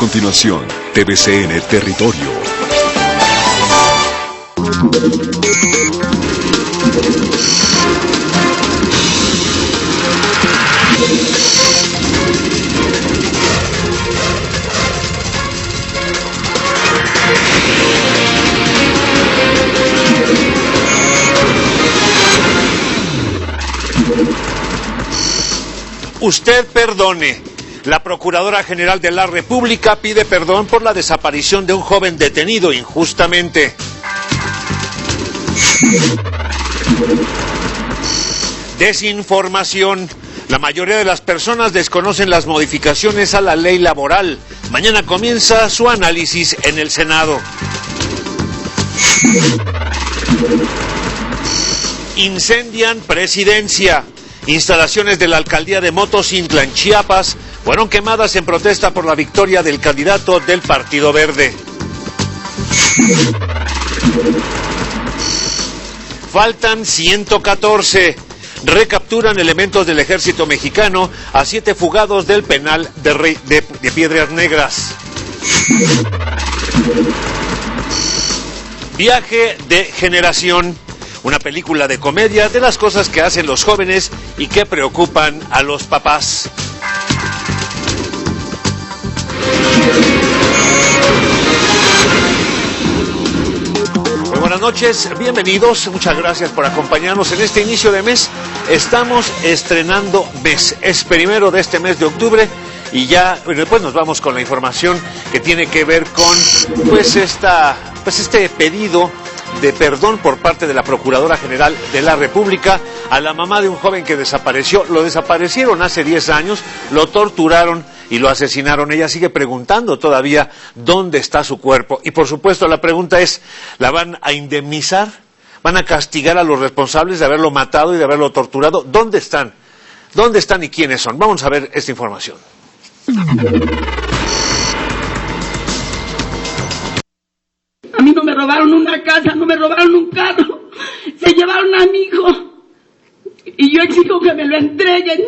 continuación, TVC en el territorio. Usted perdone. La Procuradora General de la República pide perdón por la desaparición de un joven detenido injustamente. Desinformación. La mayoría de las personas desconocen las modificaciones a la ley laboral. Mañana comienza su análisis en el Senado. Incendian presidencia. Instalaciones de la alcaldía de Motocintla, en Chiapas, fueron quemadas en protesta por la victoria del candidato del Partido Verde. Faltan 114. Recapturan elementos del ejército mexicano a 7 fugados del penal de Piedras Negras. Viaje de generación. Una película de comedia de las cosas que hacen los jóvenes y que preocupan a los papás. Muy buenas noches, bienvenidos, muchas gracias por acompañarnos en este inicio de mes. Estamos estrenando mes, es primero de este mes de octubre y ya después nos vamos con la información que tiene que ver con este pedido de perdón por parte de la Procuradora General de la República a la mamá de un joven que desapareció. Lo desaparecieron hace 10 años, lo torturaron y lo asesinaron. Ella sigue preguntando todavía dónde está su cuerpo. Y por supuesto la pregunta es, ¿la van a indemnizar? ¿Van a castigar a los responsables de haberlo matado y de haberlo torturado? ¿Dónde están? ¿Dónde están y quiénes son? Vamos a ver esta información. A mí no me robaron una casa, no me robaron un carro, se llevaron a mi hijo y yo exijo que me lo entreguen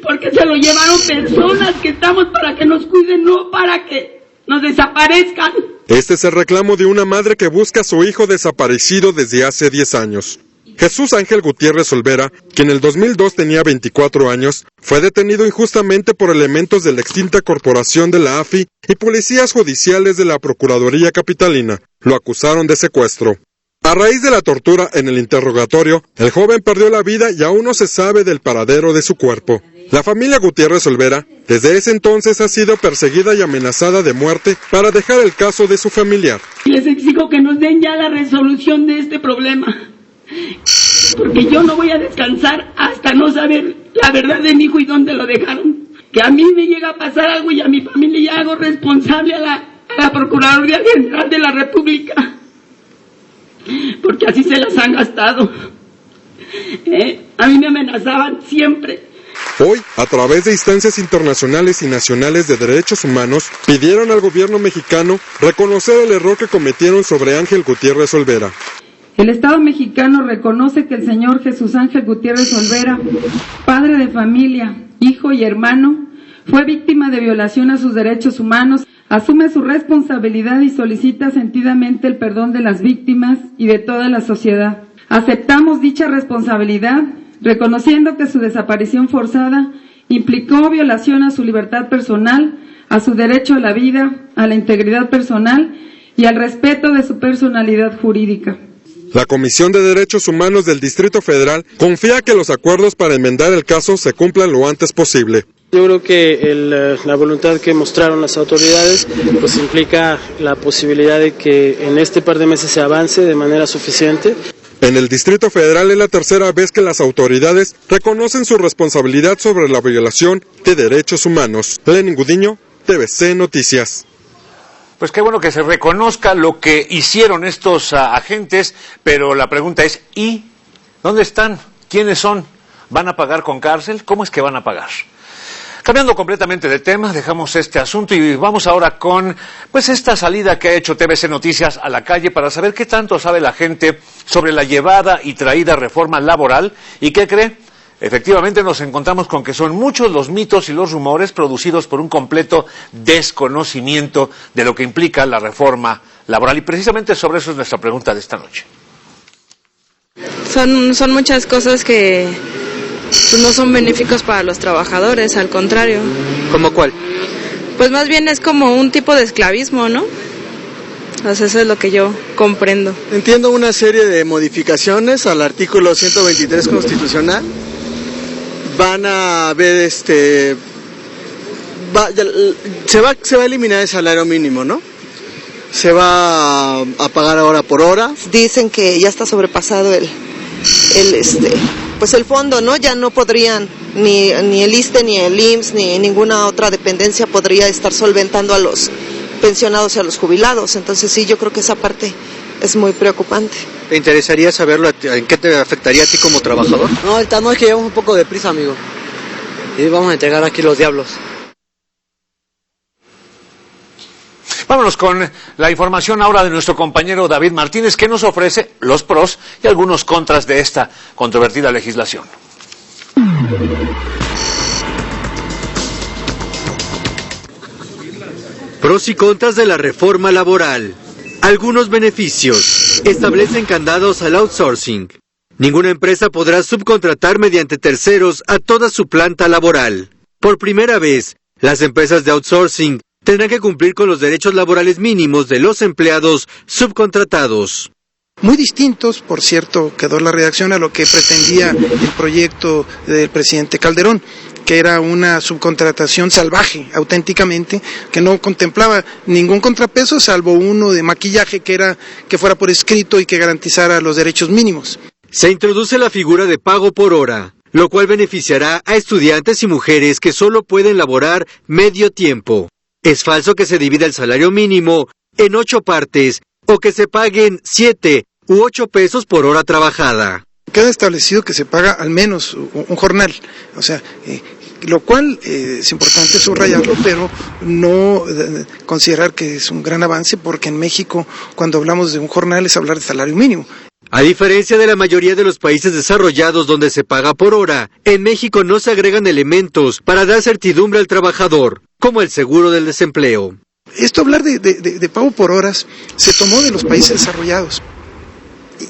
porque se lo llevaron personas que estamos para que nos cuiden, no para que nos desaparezcan. Este es el reclamo de una madre que busca a su hijo desaparecido desde hace 10 años. Jesús Ángel Gutiérrez Olvera, que en el 2002 tenía 24 años, fue detenido injustamente por elementos de la extinta corporación de la AFI y policías judiciales de la Procuraduría Capitalina. Lo acusaron de secuestro. A raíz de la tortura en el interrogatorio, el joven perdió la vida y aún no se sabe del paradero de su cuerpo. La familia Gutiérrez Olvera, desde ese entonces ha sido perseguida y amenazada de muerte para dejar el caso de su familiar. Les exijo que nos den ya la resolución de este problema, porque yo no voy a descansar hasta no saber la verdad de mi hijo y dónde lo dejaron. Que a mí me llega a pasar algo y a mi familia ya hago responsable a la Procuraduría General de la República, porque así se las han gastado. A mí me amenazaban siempre. Hoy, a través de instancias internacionales y nacionales de derechos humanos, pidieron al gobierno mexicano reconocer el error que cometieron sobre Ángel Gutiérrez Olvera. El Estado mexicano reconoce que el señor Jesús Ángel Gutiérrez Olvera, padre de familia, hijo y hermano, fue víctima de violación a sus derechos humanos, asume su responsabilidad y solicita sentidamente el perdón de las víctimas y de toda la sociedad. Aceptamos dicha responsabilidad, reconociendo que su desaparición forzada implicó violación a su libertad personal, a su derecho a la vida, a la integridad personal y al respeto de su personalidad jurídica. La Comisión de Derechos Humanos del Distrito Federal confía que los acuerdos para enmendar el caso se cumplan lo antes posible. Yo creo que la voluntad que mostraron las autoridades pues implica la posibilidad de que en este par de meses se avance de manera suficiente. En el Distrito Federal es la tercera vez que las autoridades reconocen su responsabilidad sobre la violación de derechos humanos. Lenin Gudiño, TVC Noticias. Pues qué bueno que se reconozca lo que hicieron estos agentes, pero la pregunta es, ¿y dónde están? ¿Quiénes son? ¿Van a pagar con cárcel? ¿Cómo es que van a pagar? Cambiando completamente de tema, dejamos este asunto y vamos ahora con esta salida que ha hecho TVC Noticias a la calle para saber qué tanto sabe la gente sobre la llevada y traída reforma laboral y qué cree. efectivamente nos encontramos con que son muchos los mitos y los rumores producidos por un completo desconocimiento de lo que implica la reforma laboral. Y precisamente sobre eso es nuestra pregunta de esta noche. Son muchas cosas que no son benéficos para los trabajadores, al contrario. ¿Cómo cuál? Pues más bien es como un tipo de esclavismo, ¿no? O sea, eso es lo que yo comprendo. Entiendo una serie de modificaciones al artículo 123 constitucional. Van a ver se va a eliminar el salario mínimo, ¿no? Se va a pagar hora por hora. Dicen que ya está sobrepasado pues el fondo, ¿no? Ya no podrían ni el ISSSTE ni el IMSS ni ninguna otra dependencia podría estar solventando a los pensionados y a los jubilados. Entonces sí, yo creo que esa parte es muy preocupante. ¿Te interesaría saberlo? ¿En qué te afectaría a ti como trabajador? No, ahorita no, es que llevamos un poco de prisa, amigo. Y vamos a entregar aquí los diablos. Vámonos con la información ahora de nuestro compañero David Martínez, que nos ofrece los pros y algunos contras de esta controvertida legislación. Pros y contras de la reforma laboral. Algunos beneficios. Establecen candados al outsourcing. Ninguna empresa podrá subcontratar mediante terceros a toda su planta laboral. Por primera vez, las empresas de outsourcing tendrán que cumplir con los derechos laborales mínimos de los empleados subcontratados. Muy distintos, por cierto, quedó la redacción a lo que pretendía el proyecto del presidente Calderón, que era una subcontratación salvaje, auténticamente, que no contemplaba ningún contrapeso, salvo uno de maquillaje que fuera por escrito y que garantizara los derechos mínimos. Se introduce la figura de pago por hora, lo cual beneficiará a estudiantes y mujeres que solo pueden laborar medio tiempo. Es falso que se divida el salario mínimo en 8 partes o que se paguen 7 u 8 pesos por hora trabajada. Queda establecido que se paga al menos un jornal, o sea, lo cual es importante subrayarlo, pero no considerar que es un gran avance, porque en México, cuando hablamos de un jornal, es hablar de salario mínimo. A diferencia de la mayoría de los países desarrollados donde se paga por hora, en México no se agregan elementos para dar certidumbre al trabajador, como el seguro del desempleo. Esto hablar de pago por horas se tomó de los países desarrollados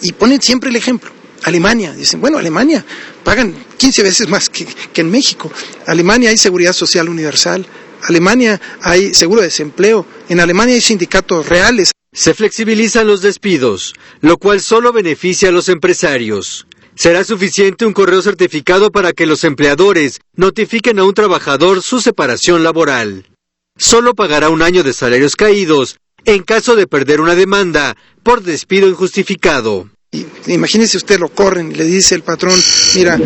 y ponen siempre el ejemplo. Alemania, dicen, bueno, Alemania pagan 15 veces más que en México. Alemania hay seguridad social universal, Alemania hay seguro de desempleo, en Alemania hay sindicatos reales. Se flexibilizan los despidos, lo cual solo beneficia a los empresarios. Será suficiente un correo certificado para que los empleadores notifiquen a un trabajador su separación laboral. Solo pagará 1 año de salarios caídos en caso de perder una demanda por despido injustificado. Y imagínese usted, lo corren y le dice el patrón, mira,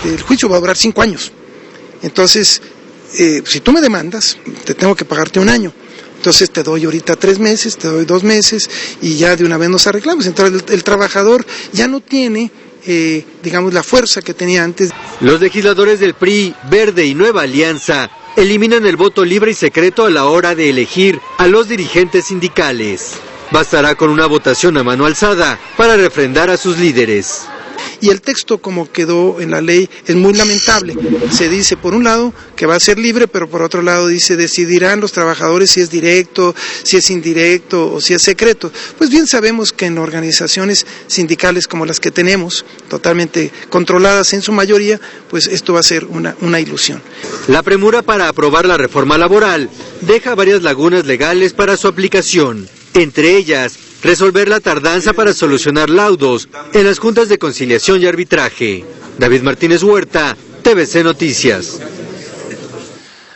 el juicio va a durar 5 años. Entonces, si tú me demandas, te tengo que pagarte 1 año. Entonces te doy ahorita 3 meses, te doy 2 meses y ya de una vez nos arreglamos. Entonces el trabajador ya no tiene, digamos, la fuerza que tenía antes. Los legisladores del PRI, Verde y Nueva Alianza eliminan el voto libre y secreto a la hora de elegir a los dirigentes sindicales. Bastará con una votación a mano alzada para refrendar a sus líderes. Y el texto como quedó en la ley es muy lamentable. Se dice por un lado que va a ser libre, pero por otro lado dice decidirán los trabajadores si es directo, si es indirecto o si es secreto. Pues bien sabemos que en organizaciones sindicales como las que tenemos, totalmente controladas en su mayoría, pues esto va a ser una ilusión. La premura para aprobar la reforma laboral deja varias lagunas legales para su aplicación. Entre ellas, resolver la tardanza para solucionar laudos en las juntas de conciliación y arbitraje. David Martínez Huerta, TVC Noticias.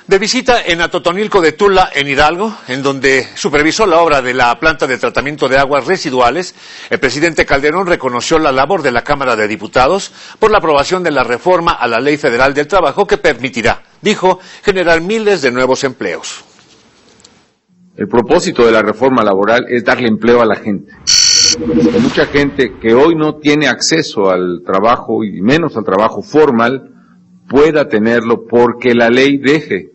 De visita en Atotonilco de Tula, en Hidalgo, en donde supervisó la obra de la planta de tratamiento de aguas residuales, el presidente Calderón reconoció la labor de la Cámara de Diputados por la aprobación de la reforma a la Ley Federal del Trabajo que permitirá, dijo, generar miles de nuevos empleos. El propósito de la reforma laboral es darle empleo a la gente. Mucha gente que hoy no tiene acceso al trabajo y menos al trabajo formal pueda tenerlo porque la ley deje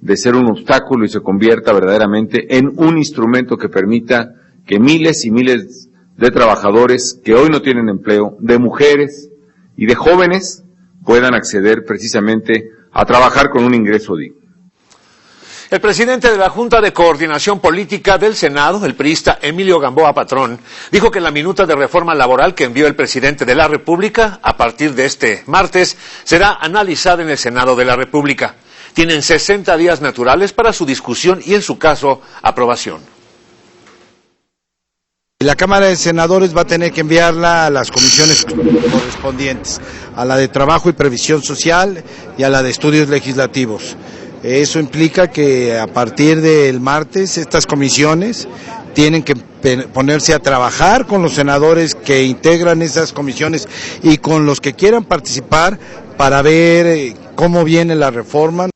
de ser un obstáculo y se convierta verdaderamente en un instrumento que permita que miles y miles de trabajadores que hoy no tienen empleo, de mujeres y de jóvenes, puedan acceder precisamente a trabajar con un ingreso digno. El presidente de la Junta de Coordinación Política del Senado, el priista Emilio Gamboa Patrón, dijo que la minuta de reforma laboral que envió el presidente de la República a partir de este martes será analizada en el Senado de la República. Tienen 60 días naturales para su discusión y, en su caso, aprobación. La Cámara de Senadores va a tener que enviarla a las comisiones correspondientes, a la de Trabajo y Previsión Social y a la de Estudios Legislativos. Eso implica que a partir del martes estas comisiones tienen que ponerse a trabajar con los senadores que integran esas comisiones y con los que quieran participar para ver cómo viene la reforma.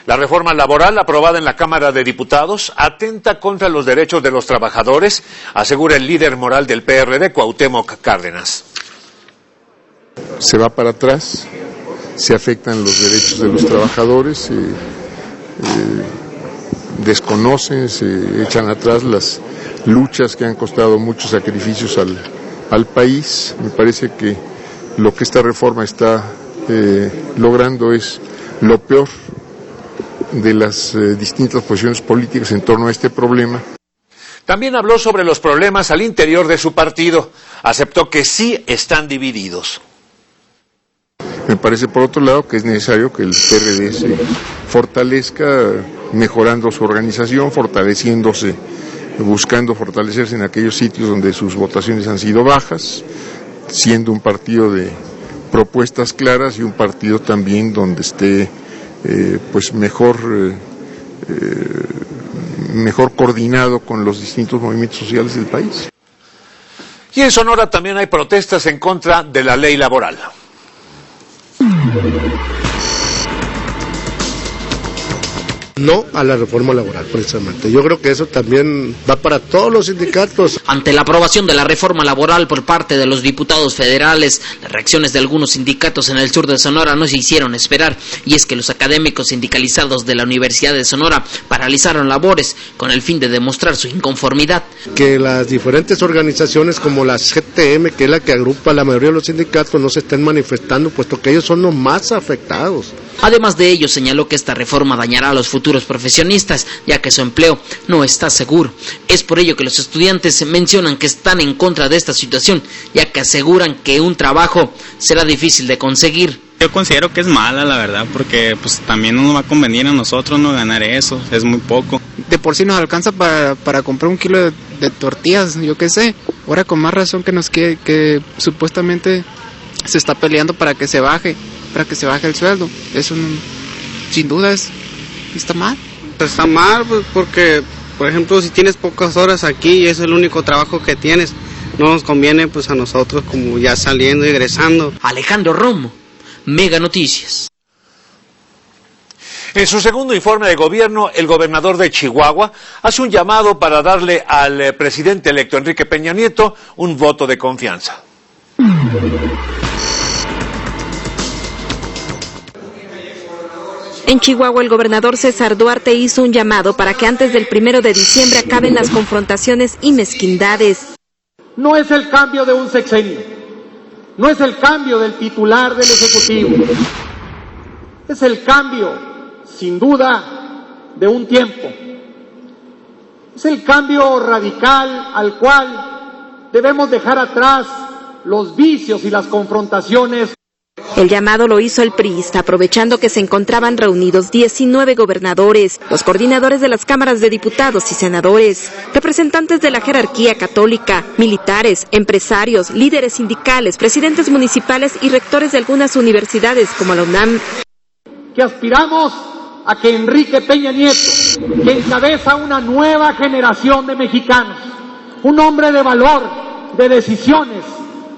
La reforma laboral aprobada en la Cámara de Diputados atenta contra los derechos de los trabajadores, asegura el líder moral del PRD, Cuauhtémoc Cárdenas. Se va para atrás, se afectan los derechos de los trabajadores, se desconocen, se echan atrás las luchas que han costado muchos sacrificios al país. Me parece que lo que esta reforma está logrando es lo peor de las distintas posiciones políticas en torno a este problema. También habló sobre los problemas al interior de su partido. Aceptó que sí están divididos. Me parece, por otro lado, que es necesario que el PRD se fortalezca mejorando su organización, fortaleciéndose, buscando fortalecerse en aquellos sitios donde sus votaciones han sido bajas, siendo un partido de propuestas claras y un partido también donde esté pues mejor coordinado con los distintos movimientos sociales del país. Y en Sonora también hay protestas en contra de la ley laboral. No a la reforma laboral, precisamente. Yo creo que eso también va para todos los sindicatos. Ante la aprobación de la reforma laboral por parte de los diputados federales, las reacciones de algunos sindicatos en el sur de Sonora no se hicieron esperar, y es que los académicos sindicalizados de la Universidad de Sonora paralizaron labores con el fin de demostrar su inconformidad. Que las diferentes organizaciones como la CTM, que es la que agrupa la mayoría de los sindicatos, no se estén manifestando, puesto que ellos son los más afectados. Además de ello, señaló que esta reforma dañará a los futuros profesionistas, ya que su empleo no está seguro. Es por ello que los estudiantes mencionan que están en contra de esta situación, ya que aseguran que un trabajo será difícil de conseguir. Yo considero que es mala, la verdad, porque pues también no nos va a convenir a nosotros no ganar eso, es muy poco. De por sí nos alcanza para comprar un kilo de tortillas, yo qué sé. Ahora con más razón que supuestamente se está peleando para que se baje el sueldo. Eso sin duda está mal. Está mal pues, porque, por ejemplo, si tienes pocas horas aquí y es el único trabajo que tienes, no nos conviene pues a nosotros como ya saliendo y egresando. Alejandro Romo, Mega Noticias. En su segundo informe de gobierno, el gobernador de Chihuahua hace un llamado para darle al presidente electo Enrique Peña Nieto un voto de confianza. En Chihuahua, el gobernador César Duarte hizo un llamado para que antes del 1 de diciembre acaben las confrontaciones y mezquindades. No es el cambio de un sexenio, no es el cambio del titular del Ejecutivo, es el cambio, sin duda, de un tiempo. Es el cambio radical al cual debemos dejar atrás los vicios y las confrontaciones. El llamado lo hizo el priista, aprovechando que se encontraban reunidos 19 gobernadores, los coordinadores de las cámaras de diputados y senadores, representantes de la jerarquía católica, militares, empresarios, líderes sindicales, presidentes municipales y rectores de algunas universidades como la UNAM. Que aspiramos a que Enrique Peña Nieto, que encabeza una nueva generación de mexicanos, un hombre de valor, de decisiones,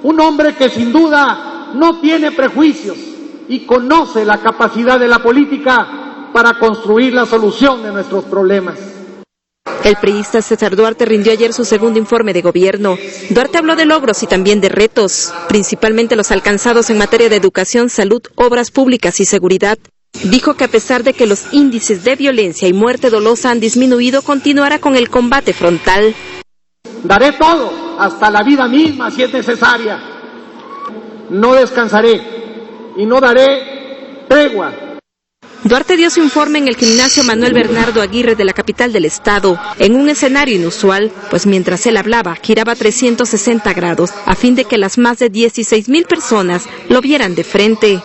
un hombre que sin duda no tiene prejuicios y conoce la capacidad de la política para construir la solución de nuestros problemas. El priista César Duarte rindió ayer su segundo informe de gobierno. Duarte habló de logros y también de retos, principalmente los alcanzados en materia de educación, salud, obras públicas y seguridad. Dijo que a pesar de que los índices de violencia y muerte dolosa han disminuido, continuará con el combate frontal. Daré todo, hasta la vida misma si es necesaria. No descansaré y no daré tregua. Duarte dio su informe en el gimnasio Manuel Bernardo Aguirre de la capital del estado, en un escenario inusual, pues mientras él hablaba, giraba 360 grados, a fin de que las más de 16,000 personas lo vieran de frente.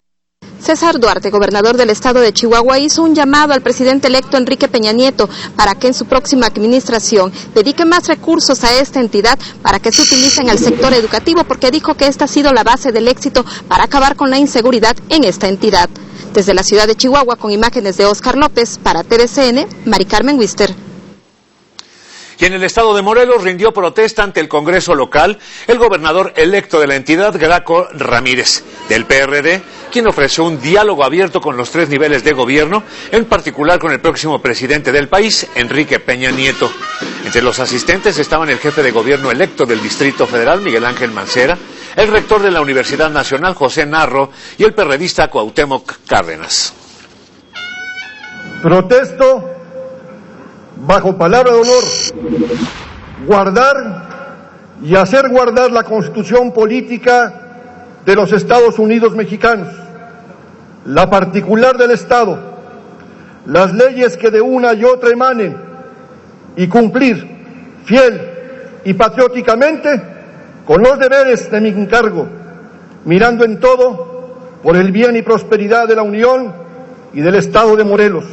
César Duarte, gobernador del estado de Chihuahua, hizo un llamado al presidente electo Enrique Peña Nieto para que en su próxima administración dedique más recursos a esta entidad para que se utilice en el sector educativo, porque dijo que esta ha sido la base del éxito para acabar con la inseguridad en esta entidad. Desde la ciudad de Chihuahua, con imágenes de Óscar López, para TVCN, Mari Carmen Wister. Y en el estado de Morelos rindió protesta ante el Congreso local el gobernador electo de la entidad, Graco Ramírez, del PRD, quien ofreció un diálogo abierto con los 3 niveles de gobierno, en particular con el próximo presidente del país, Enrique Peña Nieto. Entre los asistentes estaban el jefe de gobierno electo del Distrito Federal, Miguel Ángel Mancera, el rector de la Universidad Nacional, José Narro, y el perredista Cuauhtémoc Cárdenas. Protesto bajo palabra de honor, guardar y hacer guardar la Constitución política de los Estados Unidos mexicanos, la particular del Estado, las leyes que de una y otra emanen, y cumplir fiel y patrióticamente con los deberes de mi encargo, mirando en todo por el bien y prosperidad de la Unión y del Estado de Morelos.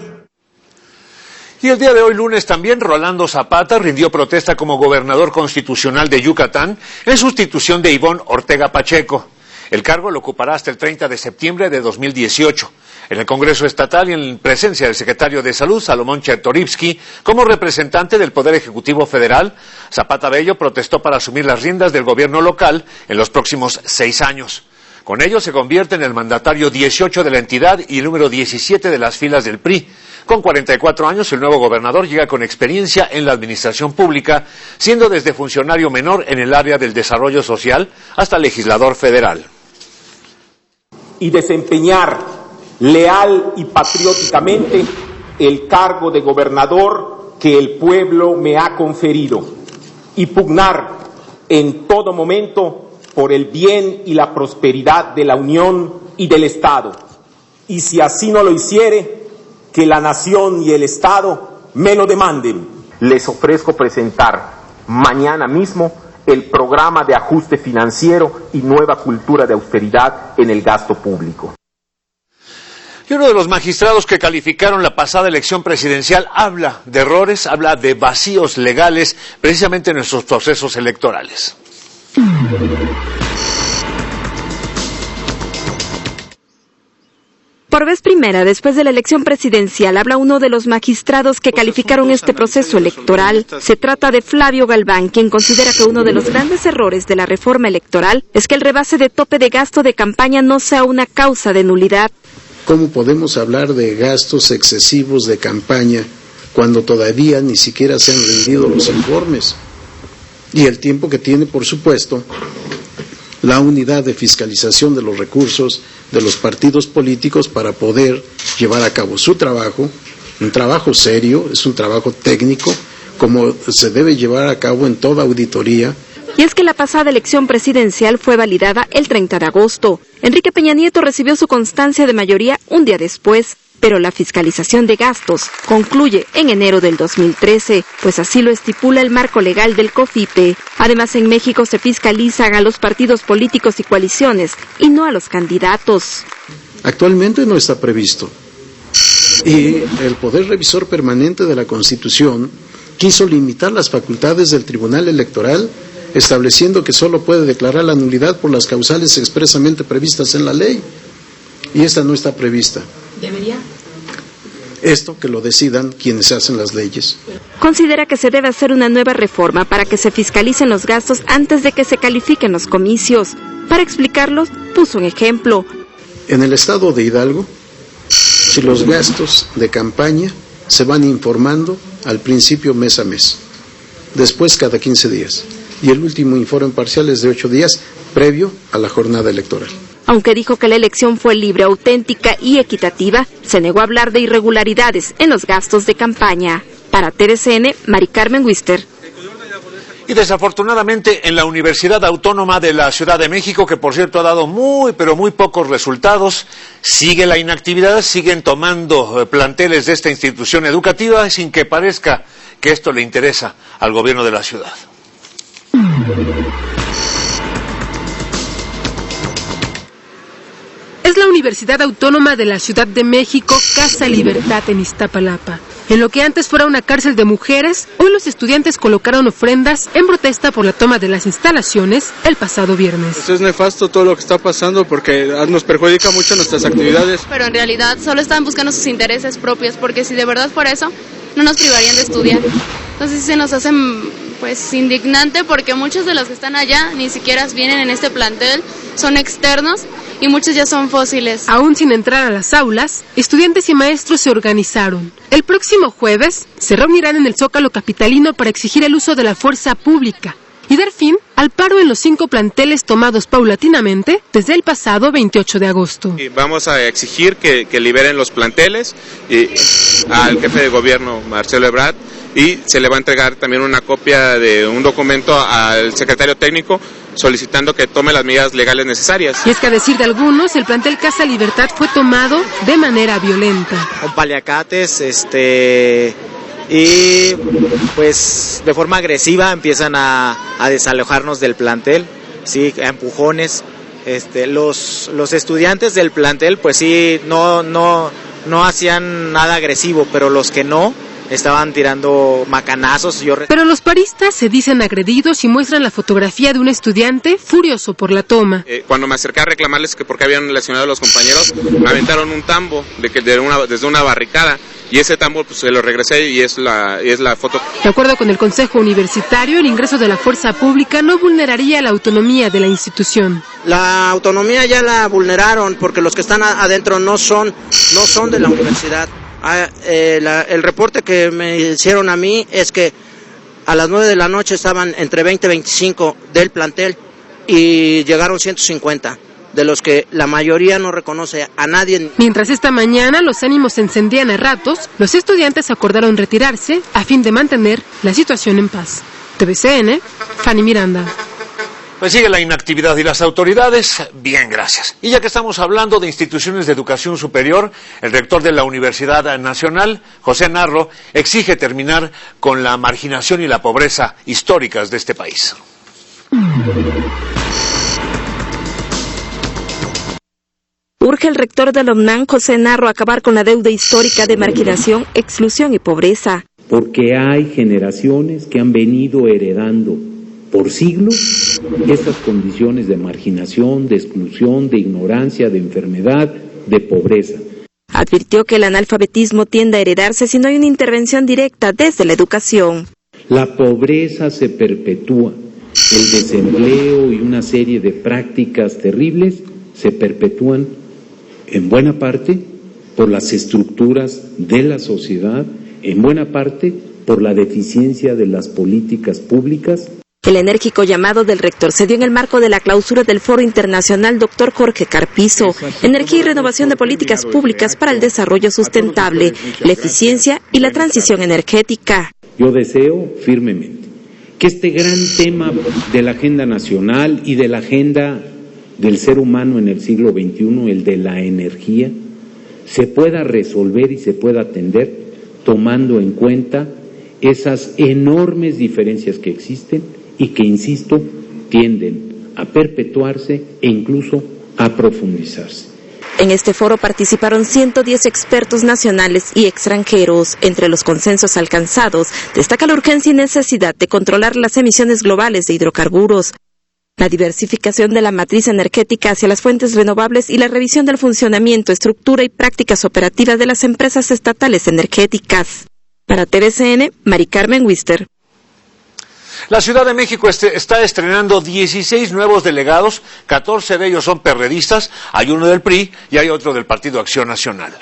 Y el día de hoy, lunes, también Rolando Zapata rindió protesta como gobernador constitucional de Yucatán en sustitución de Ivonne Ortega Pacheco. El cargo lo ocupará hasta el 30 de septiembre de 2018. En el Congreso Estatal y en presencia del secretario de Salud, Salomón Chertorivsky, como representante del Poder Ejecutivo Federal, Zapata Bello protestó para asumir las riendas del gobierno local en los próximos 6 años. Con ello se convierte en el mandatario 18 de la entidad y el número 17 de las filas del PRI. Con 44 años, el nuevo gobernador llega con experiencia en la administración pública, siendo desde funcionario menor en el área del desarrollo social hasta legislador federal. Y desempeñar leal y patrióticamente el cargo de gobernador que el pueblo me ha conferido y pugnar en todo momento por el bien y la prosperidad de la Unión y del Estado. Y si así no lo hiciere, que la nación y el Estado me lo demanden. Les ofrezco presentar mañana mismo el programa de ajuste financiero y nueva cultura de austeridad en el gasto público. Y uno de los magistrados que calificaron la pasada elección presidencial habla de errores, habla de vacíos legales, precisamente en nuestros procesos electorales. Por vez primera, después de la elección presidencial, habla uno de los magistrados que calificaron este proceso electoral. Se trata de Flavio Galván, quien considera que uno de los grandes errores de la reforma electoral es que el rebase de tope de gasto de campaña no sea una causa de nulidad. ¿Cómo podemos hablar de gastos excesivos de campaña cuando todavía ni siquiera se han rendido los informes? Y el tiempo que tiene, por supuesto, la unidad de fiscalización de los recursos de los partidos políticos para poder llevar a cabo su trabajo, un trabajo serio, es un trabajo técnico, como se debe llevar a cabo en toda auditoría. Y es que la pasada elección presidencial fue validada el 30 de agosto. Enrique Peña Nieto recibió su constancia de mayoría un día después, pero la fiscalización de gastos concluye en enero del 2013, pues así lo estipula el marco legal del COFIPE. Además, en México se fiscalizan a los partidos políticos y coaliciones y no a los candidatos. Actualmente no está previsto. Y el Poder Revisor Permanente de la Constitución quiso limitar las facultades del Tribunal Electoral, estableciendo que solo puede declarar la nulidad por las causales expresamente previstas en la ley. Y esta no está prevista. ¿Debería? Esto que lo decidan quienes hacen las leyes. Considera que se debe hacer una nueva reforma para que se fiscalicen los gastos antes de que se califiquen los comicios. Para explicarlos, puso un ejemplo. En el estado de Hidalgo, si los gastos de campaña se van informando al principio mes a mes, después cada 15 días, y el último informe parcial es de 8 días previo a la jornada electoral. Aunque dijo que la elección fue libre, auténtica y equitativa, se negó a hablar de irregularidades en los gastos de campaña. Para TVCN, Mari Carmen Wister. Y desafortunadamente en la Universidad Autónoma de la Ciudad de México, que por cierto ha dado muy pocos resultados, sigue la inactividad, siguen tomando planteles de esta institución educativa sin que parezca que esto le interesa al gobierno de la ciudad. Es la Universidad Autónoma de la Ciudad de México, Casa Libertad en Iztapalapa. En lo que antes fuera una cárcel de mujeres, hoy los estudiantes colocaron ofrendas en protesta por la toma de las instalaciones el pasado viernes. Pues es nefasto todo lo que está pasando porque nos perjudica mucho nuestras actividades. Pero en realidad solo están buscando sus intereses propios, porque si de verdad fuera eso, no nos privarían de estudiar. Entonces se nos hace pues indignante porque muchos de los que están allá ni siquiera vienen en este plantel, son externos y muchos ya son fósiles. Aún sin entrar a las aulas, estudiantes y maestros se organizaron. El próximo jueves se reunirán en el Zócalo capitalino para exigir el uso de la fuerza pública y dar fin al paro en los 5 planteles tomados paulatinamente desde el pasado 28 de agosto. Y vamos a exigir que liberen los planteles al jefe de gobierno, Marcelo Ebrard, y se le va a entregar también una copia de un documento al secretario técnico solicitando que tome las medidas legales necesarias. Y es que a decir de algunos, el plantel Casa Libertad fue tomado de manera violenta. Con paliacates, y pues de forma agresiva empiezan a desalojarnos del plantel, sí, a empujones. Los estudiantes del plantel pues sí no hacían nada agresivo, pero los que no estaban tirando macanazos. Pero los paristas se dicen agredidos y muestran la fotografía de un estudiante furioso por la toma. Cuando me acerqué a reclamarles que por qué habían lesionado a los compañeros, me aventaron un tambo desde una barricada, y ese tambo pues se lo regresé y es la foto. De acuerdo con el Consejo Universitario, el ingreso de la fuerza pública no vulneraría la autonomía de la institución. La autonomía ya la vulneraron porque los que están adentro no son de la universidad. El reporte que me hicieron a mí es que a las 9 de la noche estaban entre 20 y 25 del plantel y llegaron 150, de los que la mayoría no reconoce a nadie. Mientras esta mañana los ánimos se encendían a ratos, los estudiantes acordaron retirarse a fin de mantener la situación en paz. TVCN, Fanny Miranda. Pues sigue la inactividad y las autoridades, bien, gracias. Y ya que estamos hablando de instituciones de educación superior, el rector de la Universidad Nacional, José Narro, exige terminar con la marginación y la pobreza históricas de este país. Urge el rector de la UNAM, José Narro, acabar con la deuda histórica de marginación, exclusión y pobreza. Porque hay generaciones que han venido heredando por siglos estas condiciones de marginación, de exclusión, de ignorancia, de enfermedad, de pobreza. Advirtió que el analfabetismo tiende a heredarse si no hay una intervención directa desde la educación. La pobreza se perpetúa, el desempleo y una serie de prácticas terribles se perpetúan en buena parte por las estructuras de la sociedad, en buena parte por la deficiencia de las políticas públicas. El enérgico llamado del rector se dio en el marco de la clausura del Foro Internacional Dr. Jorge Carpizo, Energía y Renovación de Políticas Públicas para el Desarrollo Sustentable, la Eficiencia y la Transición Energética. Yo deseo firmemente que este gran tema de la agenda nacional y de la agenda del ser humano en el siglo XXI, el de la energía, se pueda resolver y se pueda atender tomando en cuenta esas enormes diferencias que existen y que, insisto, tienden a perpetuarse e incluso a profundizarse. En este foro participaron 110 expertos nacionales y extranjeros. Entre los consensos alcanzados, destaca la urgencia y necesidad de controlar las emisiones globales de hidrocarburos, la diversificación de la matriz energética hacia las fuentes renovables y la revisión del funcionamiento, estructura y prácticas operativas de las empresas estatales energéticas. Para TVCN, Mari Carmen Wister. La Ciudad de México está estrenando 16 nuevos delegados, 14 de ellos son perredistas, hay uno del PRI y hay otro del Partido Acción Nacional.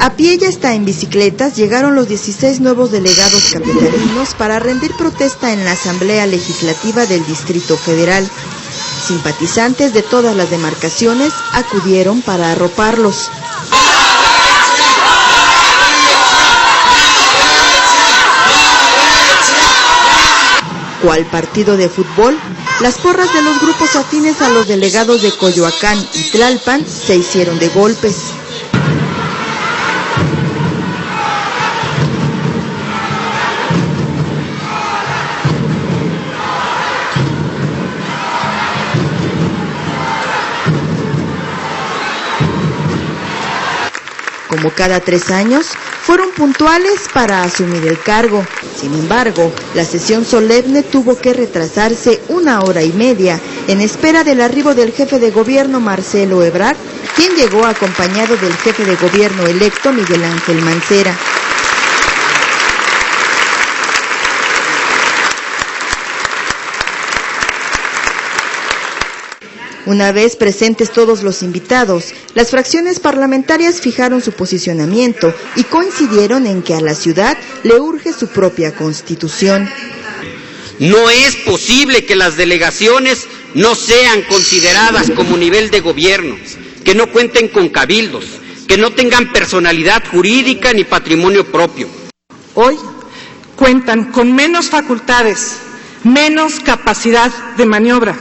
A pie y hasta en bicicletas llegaron los 16 nuevos delegados capitalinos para rendir protesta en la Asamblea Legislativa del Distrito Federal. Simpatizantes de todas las demarcaciones acudieron para arroparlos. ¿Cuál partido de fútbol? Las porras de los grupos afines a los delegados de Coyoacán y Tlalpan se hicieron de golpes. Como cada 3 años, fueron puntuales para asumir el cargo. Sin embargo, la sesión solemne tuvo que retrasarse 1 hora y media en espera del arribo del jefe de gobierno Marcelo Ebrard, quien llegó acompañado del jefe de gobierno electo Miguel Ángel Mancera. Una vez presentes todos los invitados, las fracciones parlamentarias fijaron su posicionamiento y coincidieron en que a la ciudad le urge su propia constitución. No es posible que las delegaciones no sean consideradas como nivel de gobierno, que no cuenten con cabildos, que no tengan personalidad jurídica ni patrimonio propio. Hoy cuentan con menos facultades, menos capacidad de maniobra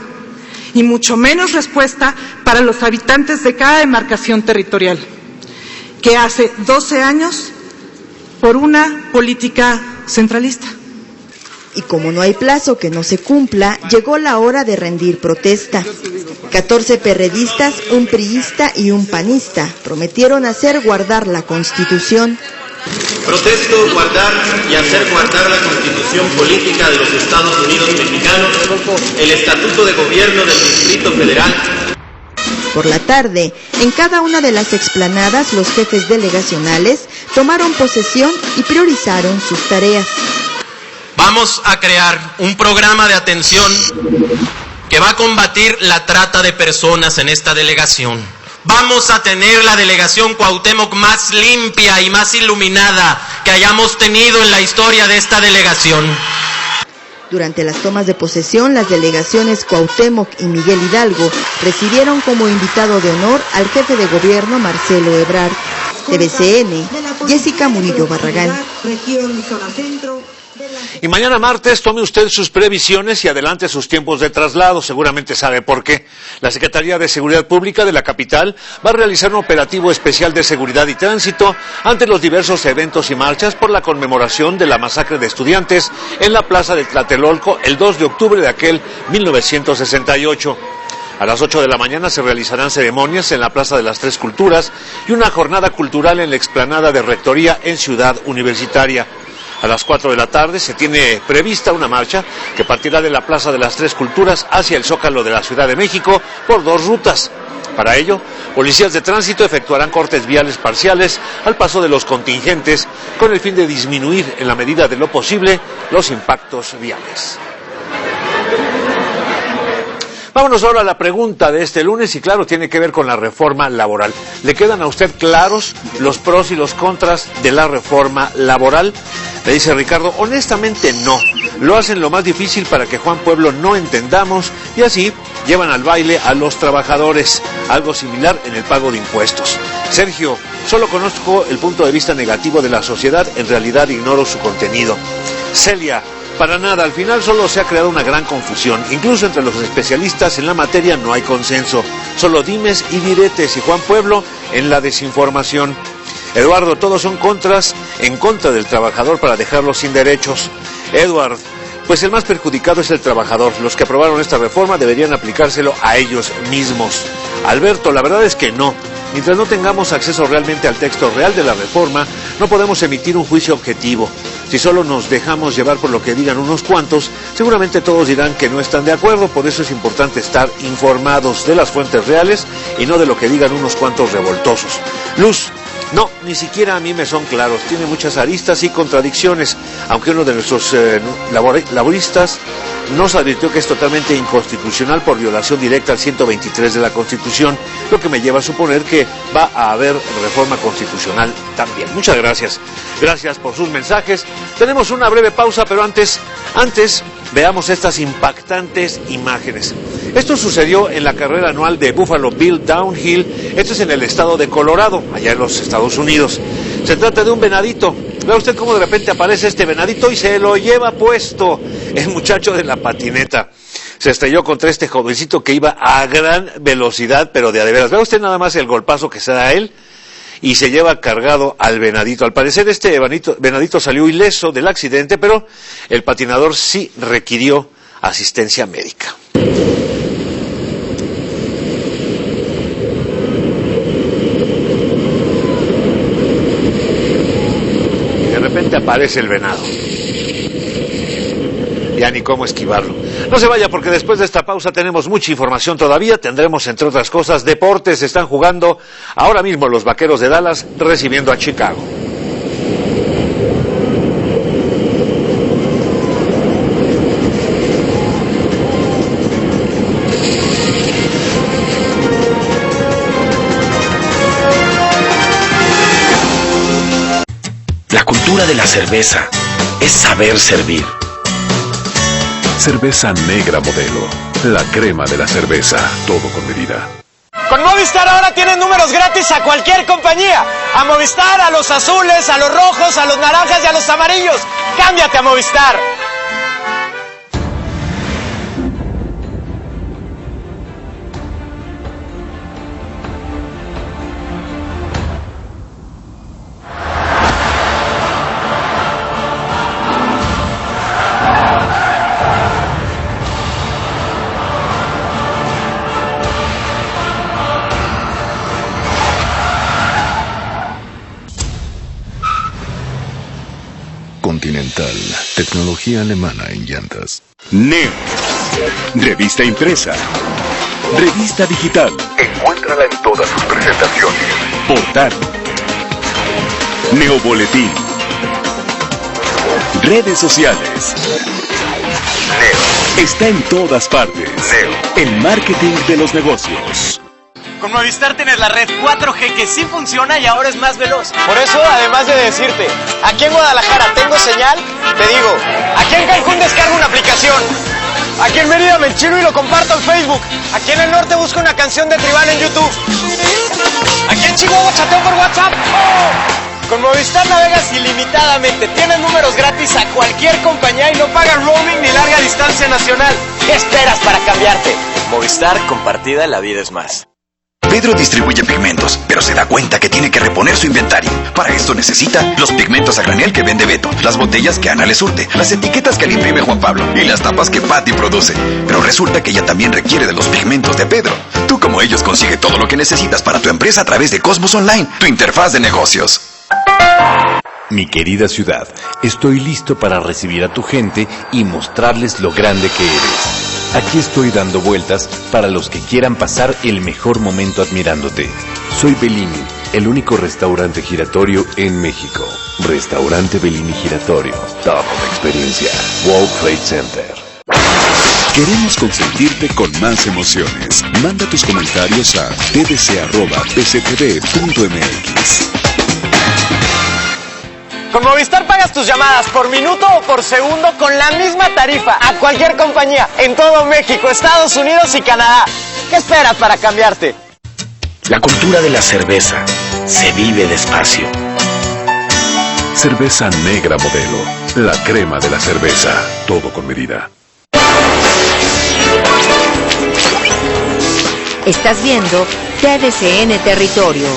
y mucho menos respuesta para los habitantes de cada demarcación territorial, que hace 12 años por una política centralista. Y como no hay plazo que no se cumpla, llegó la hora de rendir protesta. 14 perredistas, un priista y un panista prometieron hacer guardar la Constitución. Protesto guardar y hacer guardar la Constitución Política de los Estados Unidos Mexicanos, el Estatuto de Gobierno del Distrito Federal. Por la tarde, en cada una de las explanadas, los jefes delegacionales tomaron posesión y priorizaron sus tareas. Vamos a crear un programa de atención que va a combatir la trata de personas en esta delegación. Vamos a tener la delegación Cuauhtémoc más limpia y más iluminada que hayamos tenido en la historia de esta delegación. Durante las tomas de posesión, las delegaciones Cuauhtémoc y Miguel Hidalgo recibieron como invitado de honor al jefe de gobierno Marcelo Ebrard. TVCN, Jessica Murillo Barragán. Y mañana martes tome usted sus previsiones y adelante sus tiempos de traslado. Seguramente sabe por qué. La Secretaría de Seguridad Pública de la capital va a realizar un operativo especial de seguridad y tránsito ante los diversos eventos y marchas por la conmemoración de la masacre de estudiantes en la plaza de Tlatelolco el 2 de octubre de aquel 1968. A las 8 de la mañana se realizarán ceremonias en la Plaza de las Tres Culturas y una jornada cultural en la explanada de Rectoría en Ciudad Universitaria. A las 4 de la tarde se tiene prevista una marcha que partirá de la Plaza de las Tres Culturas hacia el Zócalo de la Ciudad de México por 2 rutas. Para ello, policías de tránsito efectuarán cortes viales parciales al paso de los contingentes con el fin de disminuir en la medida de lo posible los impactos viales. Vámonos ahora a la pregunta de este lunes y claro, tiene que ver con la reforma laboral. ¿Le quedan a usted claros los pros y los contras de la reforma laboral? Le dice Ricardo, honestamente no. Lo hacen lo más difícil para que Juan Pueblo no entendamos y así llevan al baile a los trabajadores. Algo similar en el pago de impuestos. Sergio, solo conozco el punto de vista negativo de la sociedad, en realidad ignoro su contenido. Celia, para nada, al final solo se ha creado una gran confusión. Incluso entre los especialistas en la materia no hay consenso. Solo dimes y diretes y Juan Pueblo en la desinformación. Eduardo, todos son contras en contra del trabajador para dejarlo sin derechos. Edward, pues el más perjudicado es el trabajador. Los que aprobaron esta reforma deberían aplicárselo a ellos mismos. Alberto, la verdad es que no. Mientras no tengamos acceso realmente al texto real de la reforma, no podemos emitir un juicio objetivo. Si solo nos dejamos llevar por lo que digan unos cuantos, seguramente todos dirán que no están de acuerdo, por eso es importante estar informados de las fuentes reales y no de lo que digan unos cuantos revoltosos. Luz, No, ni siquiera a mí me son claros. Tiene muchas aristas y contradicciones, aunque uno de nuestros laboristas nos advirtió que es totalmente inconstitucional por violación directa al 123 de la Constitución, lo que me lleva a suponer que va a haber reforma constitucional también. Muchas gracias. Gracias por sus mensajes. Tenemos una breve pausa, pero antes veamos estas impactantes imágenes. Esto sucedió en la carrera anual de Buffalo Bill Downhill. Esto es en el estado de Colorado, allá en los Estados Unidos. Se trata de un venadito. Vea usted cómo de repente aparece este venadito y se lo lleva puesto el muchacho de la patineta. Se estrelló contra este jovencito que iba a gran velocidad, pero de a de veras. Vea usted nada más el golpazo que se da a él y se lleva cargado al venadito. Al parecer este venadito salió ileso del accidente, pero el patinador sí requirió asistencia médica. De repente aparece el venado. Ya ni cómo esquivarlo. No se vaya, porque después de esta pausa tenemos mucha información todavía. Tendremos, entre otras cosas, deportes. Están jugando ahora mismo los Vaqueros de Dallas recibiendo a Chicago. La cultura de la cerveza es saber servir. Cerveza Negra Modelo, la crema de la cerveza, todo con medida. Con Movistar ahora tienes números gratis a cualquier compañía. A Movistar, a los azules, a los rojos, a los naranjas y a los amarillos. ¡Cámbiate a Movistar! Continental, tecnología alemana en llantas. Neo, revista impresa, revista digital. Encuéntrala en todas sus presentaciones. Portal, Neo Boletín, redes sociales. Neo está en todas partes. Neo, el marketing de los negocios. Con Movistar tienes la red 4G que sí funciona y ahora es más veloz. Por eso, además de decirte, aquí en Guadalajara tengo señal, te digo, aquí en Cancún descargo una aplicación, aquí en Mérida me enchilo y lo comparto en Facebook, aquí en el norte busco una canción de Tribal en YouTube, aquí en Chihuahua chateo por WhatsApp. ¡Oh! Con Movistar navegas ilimitadamente, tienes números gratis a cualquier compañía y no pagas roaming ni larga distancia nacional. ¿Qué esperas para cambiarte? Movistar, compartida, la vida es más. Pedro distribuye pigmentos, pero se da cuenta que tiene que reponer su inventario. Para esto necesita los pigmentos a granel que vende Beto, las botellas que Ana le surte, las etiquetas que le imprime Juan Pablo y las tapas que Patty produce. Pero resulta que ella también requiere de los pigmentos de Pedro. Tú, como ellos, consigue todo lo que necesitas para tu empresa a través de Cosmos Online, tu interfaz de negocios. Mi querida ciudad, estoy listo para recibir a tu gente y mostrarles lo grande que eres. Aquí estoy dando vueltas para los que quieran pasar el mejor momento admirándote. Soy Bellini, el único restaurante giratorio en México. Restaurante Bellini Giratorio. Toda la experiencia. World Trade Center. Queremos consentirte con más emociones. Manda tus comentarios a tdc@pctv.mx. Con Movistar pagas tus llamadas por minuto o por segundo con la misma tarifa a cualquier compañía en todo México, Estados Unidos y Canadá. ¿Qué esperas para cambiarte? La cultura de la cerveza se vive despacio. Cerveza Negra Modelo, la crema de la cerveza, todo con medida. Estás viendo TDCN Territorio.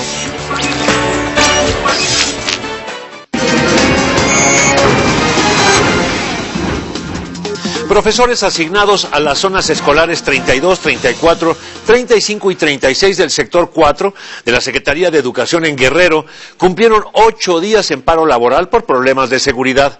Profesores asignados a las zonas escolares 32, 34, 35 y 36 del sector 4 de la Secretaría de Educación en Guerrero cumplieron 8 días en paro laboral por problemas de seguridad.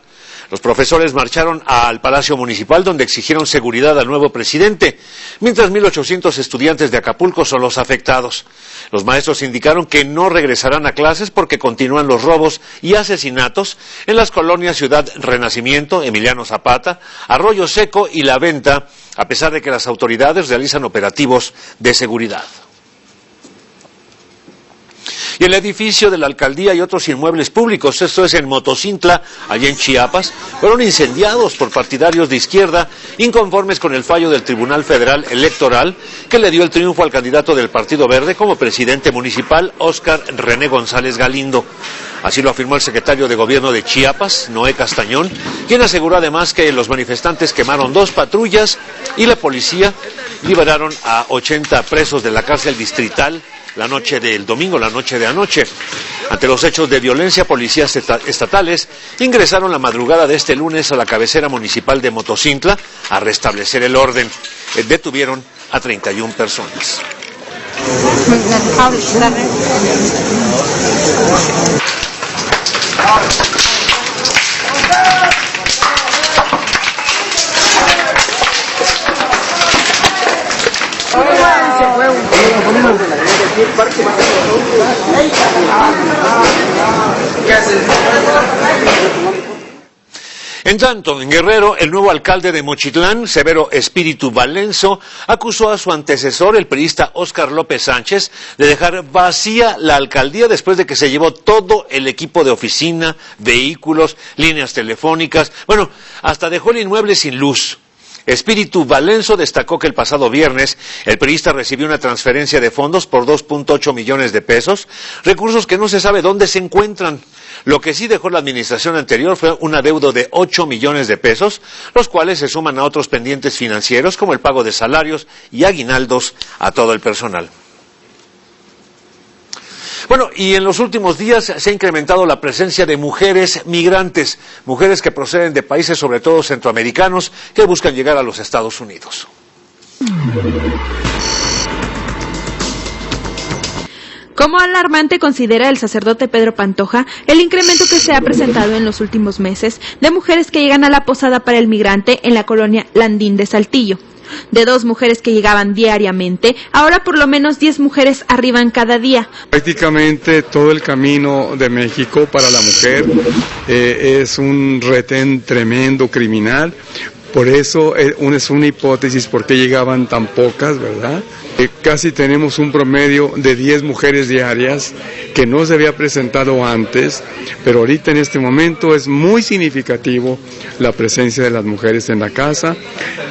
Los profesores marcharon al Palacio Municipal, donde exigieron seguridad al nuevo presidente, mientras 1,800 estudiantes de Acapulco son los afectados. Los maestros indicaron que no regresarán a clases porque continúan los robos y asesinatos en las colonias Ciudad Renacimiento, Emiliano Zapata, Arroyo Seco y La Venta, a pesar de que las autoridades realizan operativos de seguridad. Y el edificio de la alcaldía y otros inmuebles públicos, esto es en Motocintla, allá en Chiapas, fueron incendiados por partidarios de izquierda inconformes con el fallo del Tribunal Federal Electoral que le dio el triunfo al candidato del Partido Verde como presidente municipal, Óscar René González Galindo. Así lo afirmó el secretario de Gobierno de Chiapas, Noé Castañón, quien aseguró además que los manifestantes quemaron 2 patrullas y la policía liberaron a 80 presos de la cárcel distrital la noche del domingo, la noche de anoche. Ante los hechos de violencia, policías estatales ingresaron la madrugada de este lunes a la cabecera municipal de Motocintla a restablecer el orden. Detuvieron a 31 personas. En tanto, en Guerrero, el nuevo alcalde de Mochitlán, Severo Espíritu Valenzo, acusó a su antecesor, el priista Óscar López Sánchez, de dejar vacía la alcaldía después de que se llevó todo el equipo de oficina, vehículos, líneas telefónicas, bueno, hasta dejó el inmueble sin luz. Espíritu Valenzo destacó que el pasado viernes el priista recibió una transferencia de fondos por 2.8 millones de pesos, recursos que no se sabe dónde se encuentran. Lo que sí dejó la administración anterior fue un adeudo de 8 millones de pesos, los cuales se suman a otros pendientes financieros como el pago de salarios y aguinaldos a todo el personal. Bueno, y en los últimos días se ha incrementado la presencia de mujeres migrantes, mujeres que proceden de países sobre todo centroamericanos que buscan llegar a los Estados Unidos. Como alarmante considera el sacerdote Pedro Pantoja el incremento que se ha presentado en los últimos meses de mujeres que llegan a la posada para el migrante en la colonia Landín de Saltillo. De 2 mujeres que llegaban diariamente, ahora por lo menos 10 mujeres arriban cada día. Prácticamente todo el camino de México para la mujer es un retén tremendo criminal. Por eso es una hipótesis por qué llegaban tan pocas, ¿verdad? Casi tenemos un promedio de 10 mujeres diarias que no se había presentado antes, pero ahorita en este momento es muy significativo la presencia de las mujeres en la casa,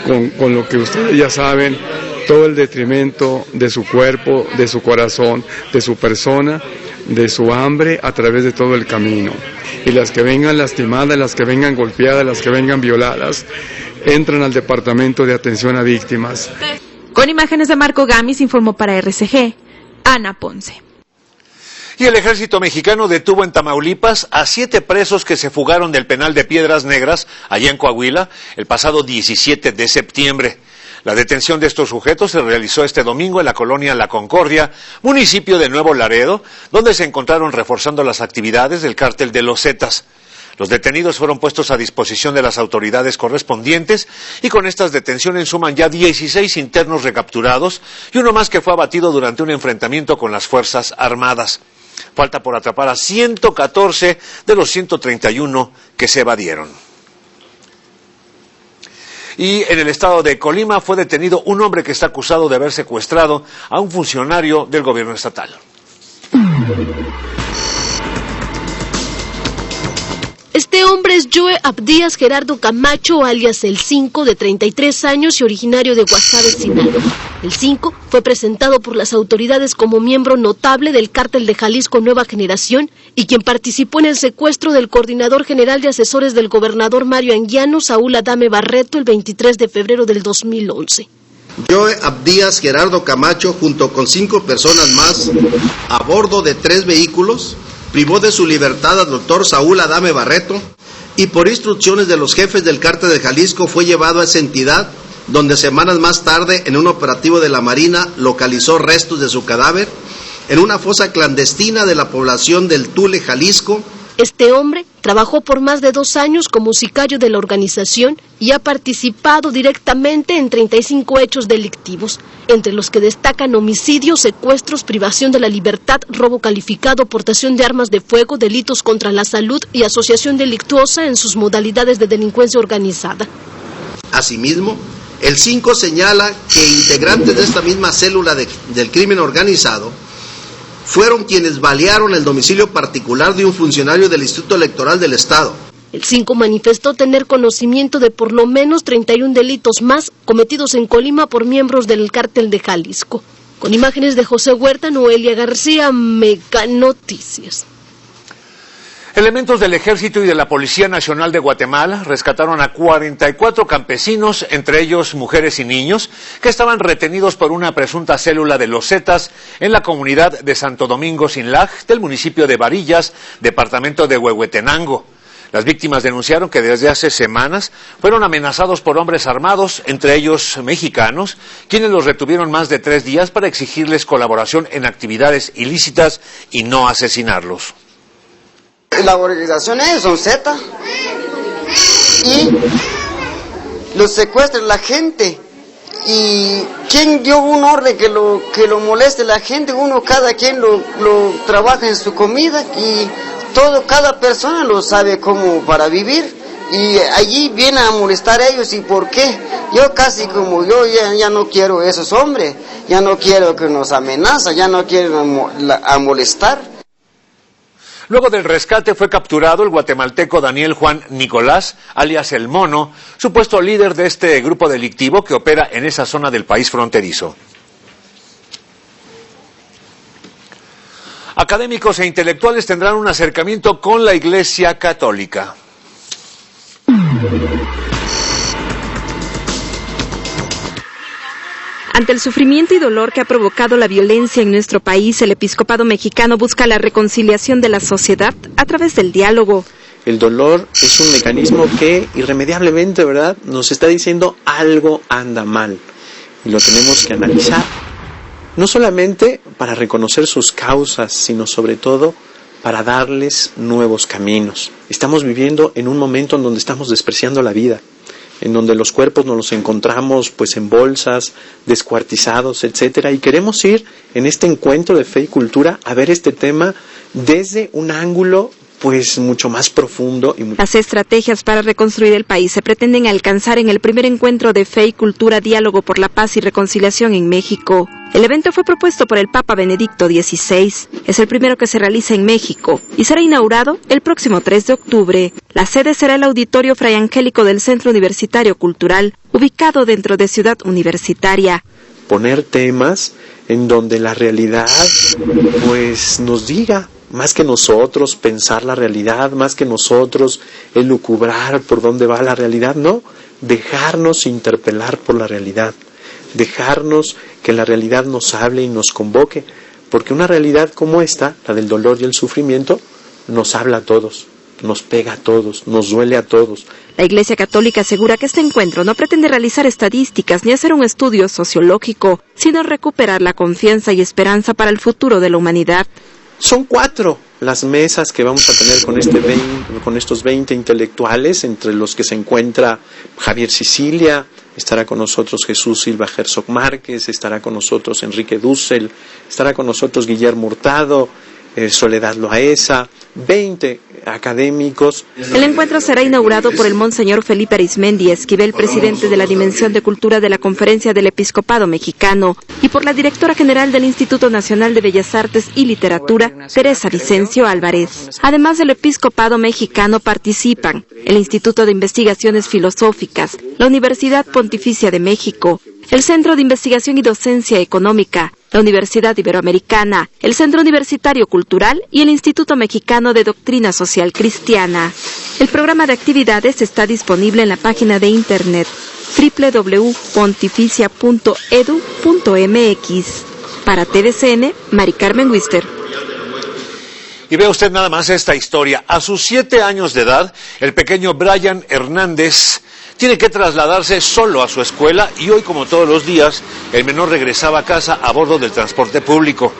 con lo que ustedes ya saben, todo el detrimento de su cuerpo, de su corazón, de su persona, de su hambre a través de todo el camino. Y las que vengan lastimadas, las que vengan golpeadas, las que vengan violadas, entran al Departamento de Atención a Víctimas. Con imágenes de Marco Gamis, informó para RCG, Ana Ponce. Y el ejército mexicano detuvo en Tamaulipas a 7 presos que se fugaron del penal de Piedras Negras, allá en Coahuila, el pasado 17 de septiembre. La detención de estos sujetos se realizó este domingo en la colonia La Concordia, municipio de Nuevo Laredo, donde se encontraron reforzando las actividades del cártel de los Zetas. Los detenidos fueron puestos a disposición de las autoridades correspondientes y con estas detenciones suman ya 16 internos recapturados y uno más que fue abatido durante un enfrentamiento con las Fuerzas Armadas. Falta por atrapar a 114 de los 131 que se evadieron. Y en el estado de Colima fue detenido un hombre que está acusado de haber secuestrado a un funcionario del gobierno estatal. Este hombre es Joe Abdías Gerardo Camacho, alias El 5, de 33 años y originario de Guasave, Sinaloa. El 5 fue presentado por las autoridades como miembro notable del cártel de Jalisco Nueva Generación y quien participó en el secuestro del coordinador general de asesores del gobernador Mario Anguiano, Saúl Adame Barreto, el 23 de febrero del 2011. Joe Abdías Gerardo Camacho, junto con 5 personas más, a bordo de 3 vehículos, privó de su libertad al doctor Saúl Adame Barreto y por instrucciones de los jefes del cártel de Jalisco fue llevado a esa entidad donde semanas más tarde en un operativo de la Marina localizó restos de su cadáver en una fosa clandestina de la población del Tule, Jalisco, Este hombre trabajó por más de 2 años como sicario de la organización y ha participado directamente en 35 hechos delictivos, entre los que destacan homicidios, secuestros, privación de la libertad, robo calificado, portación de armas de fuego, delitos contra la salud y asociación delictuosa en sus modalidades de delincuencia organizada. Asimismo, el 5 señala que integrantes de esta misma célula del crimen organizado fueron quienes balearon el domicilio particular de un funcionario del Instituto Electoral del Estado. El 5 manifestó tener conocimiento de por lo menos 31 delitos más cometidos en Colima por miembros del Cártel de Jalisco. Con imágenes de José Huerta, Noelia García, Mega Noticias. Elementos del Ejército y de la Policía Nacional de Guatemala rescataron a 44 campesinos, entre ellos mujeres y niños, que estaban retenidos por una presunta célula de los Zetas en la comunidad de Santo Domingo Sinlaj, del municipio de Varillas, departamento de Huehuetenango. Las víctimas denunciaron que desde hace semanas fueron amenazados por hombres armados, entre ellos mexicanos, quienes los retuvieron más de 3 días para exigirles colaboración en actividades ilícitas y no asesinarlos. La organización son Z y los secuestran la gente. ¿Y quién dio un orden que lo moleste la gente? Cada quien lo trabaja en su comida y cada persona lo sabe cómo para vivir. Y allí viene a molestar a ellos. ¿Y por qué? Yo ya no quiero esos hombres, ya no quiero que nos amenazan, ya no quiero a molestar. Luego del rescate fue capturado el guatemalteco Daniel Juan Nicolás, alias El Mono, supuesto líder de este grupo delictivo que opera en esa zona del país fronterizo. Académicos e intelectuales tendrán un acercamiento con la Iglesia Católica. Ante el sufrimiento y dolor que ha provocado la violencia en nuestro país, el episcopado mexicano busca la reconciliación de la sociedad a través del diálogo. El dolor es un mecanismo que irremediablemente, ¿verdad?, nos está diciendo algo anda mal y lo tenemos que analizar. No solamente para reconocer sus causas, sino sobre todo para darles nuevos caminos. Estamos viviendo en un momento en donde estamos despreciando la vida, en donde los cuerpos nos los encontramos pues en bolsas, descuartizados, etcétera, y queremos ir en este encuentro de fe y cultura a ver este tema desde un ángulo pues mucho más profundo. Las estrategias para reconstruir el país se pretenden alcanzar en el primer encuentro de fe y cultura Diálogo por la Paz y Reconciliación en México. El evento fue propuesto por el Papa Benedicto XVI. Es el primero que se realiza en México y será inaugurado el próximo 3 de octubre. La sede será el Auditorio Fray Angélico del Centro Universitario Cultural, ubicado dentro de Ciudad Universitaria. Poner temas en donde la realidad pues nos diga, más que nosotros pensar la realidad, más que nosotros elucubrar por dónde va la realidad, no, dejarnos interpelar por la realidad, dejarnos que la realidad nos hable y nos convoque, porque una realidad como esta, la del dolor y el sufrimiento, nos habla a todos, nos pega a todos, nos duele a todos. La Iglesia Católica asegura que este encuentro no pretende realizar estadísticas ni hacer un estudio sociológico, sino recuperar la confianza y esperanza para el futuro de la humanidad. Son 4 las mesas que vamos a tener con estos 20 intelectuales, entre los que se encuentra Javier Sicilia, estará con nosotros Jesús Silva Herzog Márquez, estará con nosotros Enrique Dussel, estará con nosotros Guillermo Hurtado, Soledad Loaesa, 20 académicos. El encuentro será inaugurado por el Monseñor Felipe Arizmendi Esquivel, presidente de la Dimensión de Cultura de la Conferencia del Episcopado Mexicano, y por la directora general del Instituto Nacional de Bellas Artes y Literatura, Teresa Vicencio Álvarez. Además del Episcopado Mexicano participan el Instituto de Investigaciones Filosóficas, la Universidad Pontificia de México, el Centro de Investigación y Docencia Económica, la Universidad Iberoamericana, el Centro Universitario Cultural y el Instituto Mexicano de Doctrina Social Cristiana. El programa de actividades está disponible en la página de internet www.pontificia.edu.mx. Para TVCN, Mari Carmen Wister. Y vea usted nada más esta historia. A sus 7 años de edad, el pequeño Brian Hernández tiene que trasladarse solo a su escuela y hoy, como todos los días, el menor regresaba a casa a bordo del transporte público.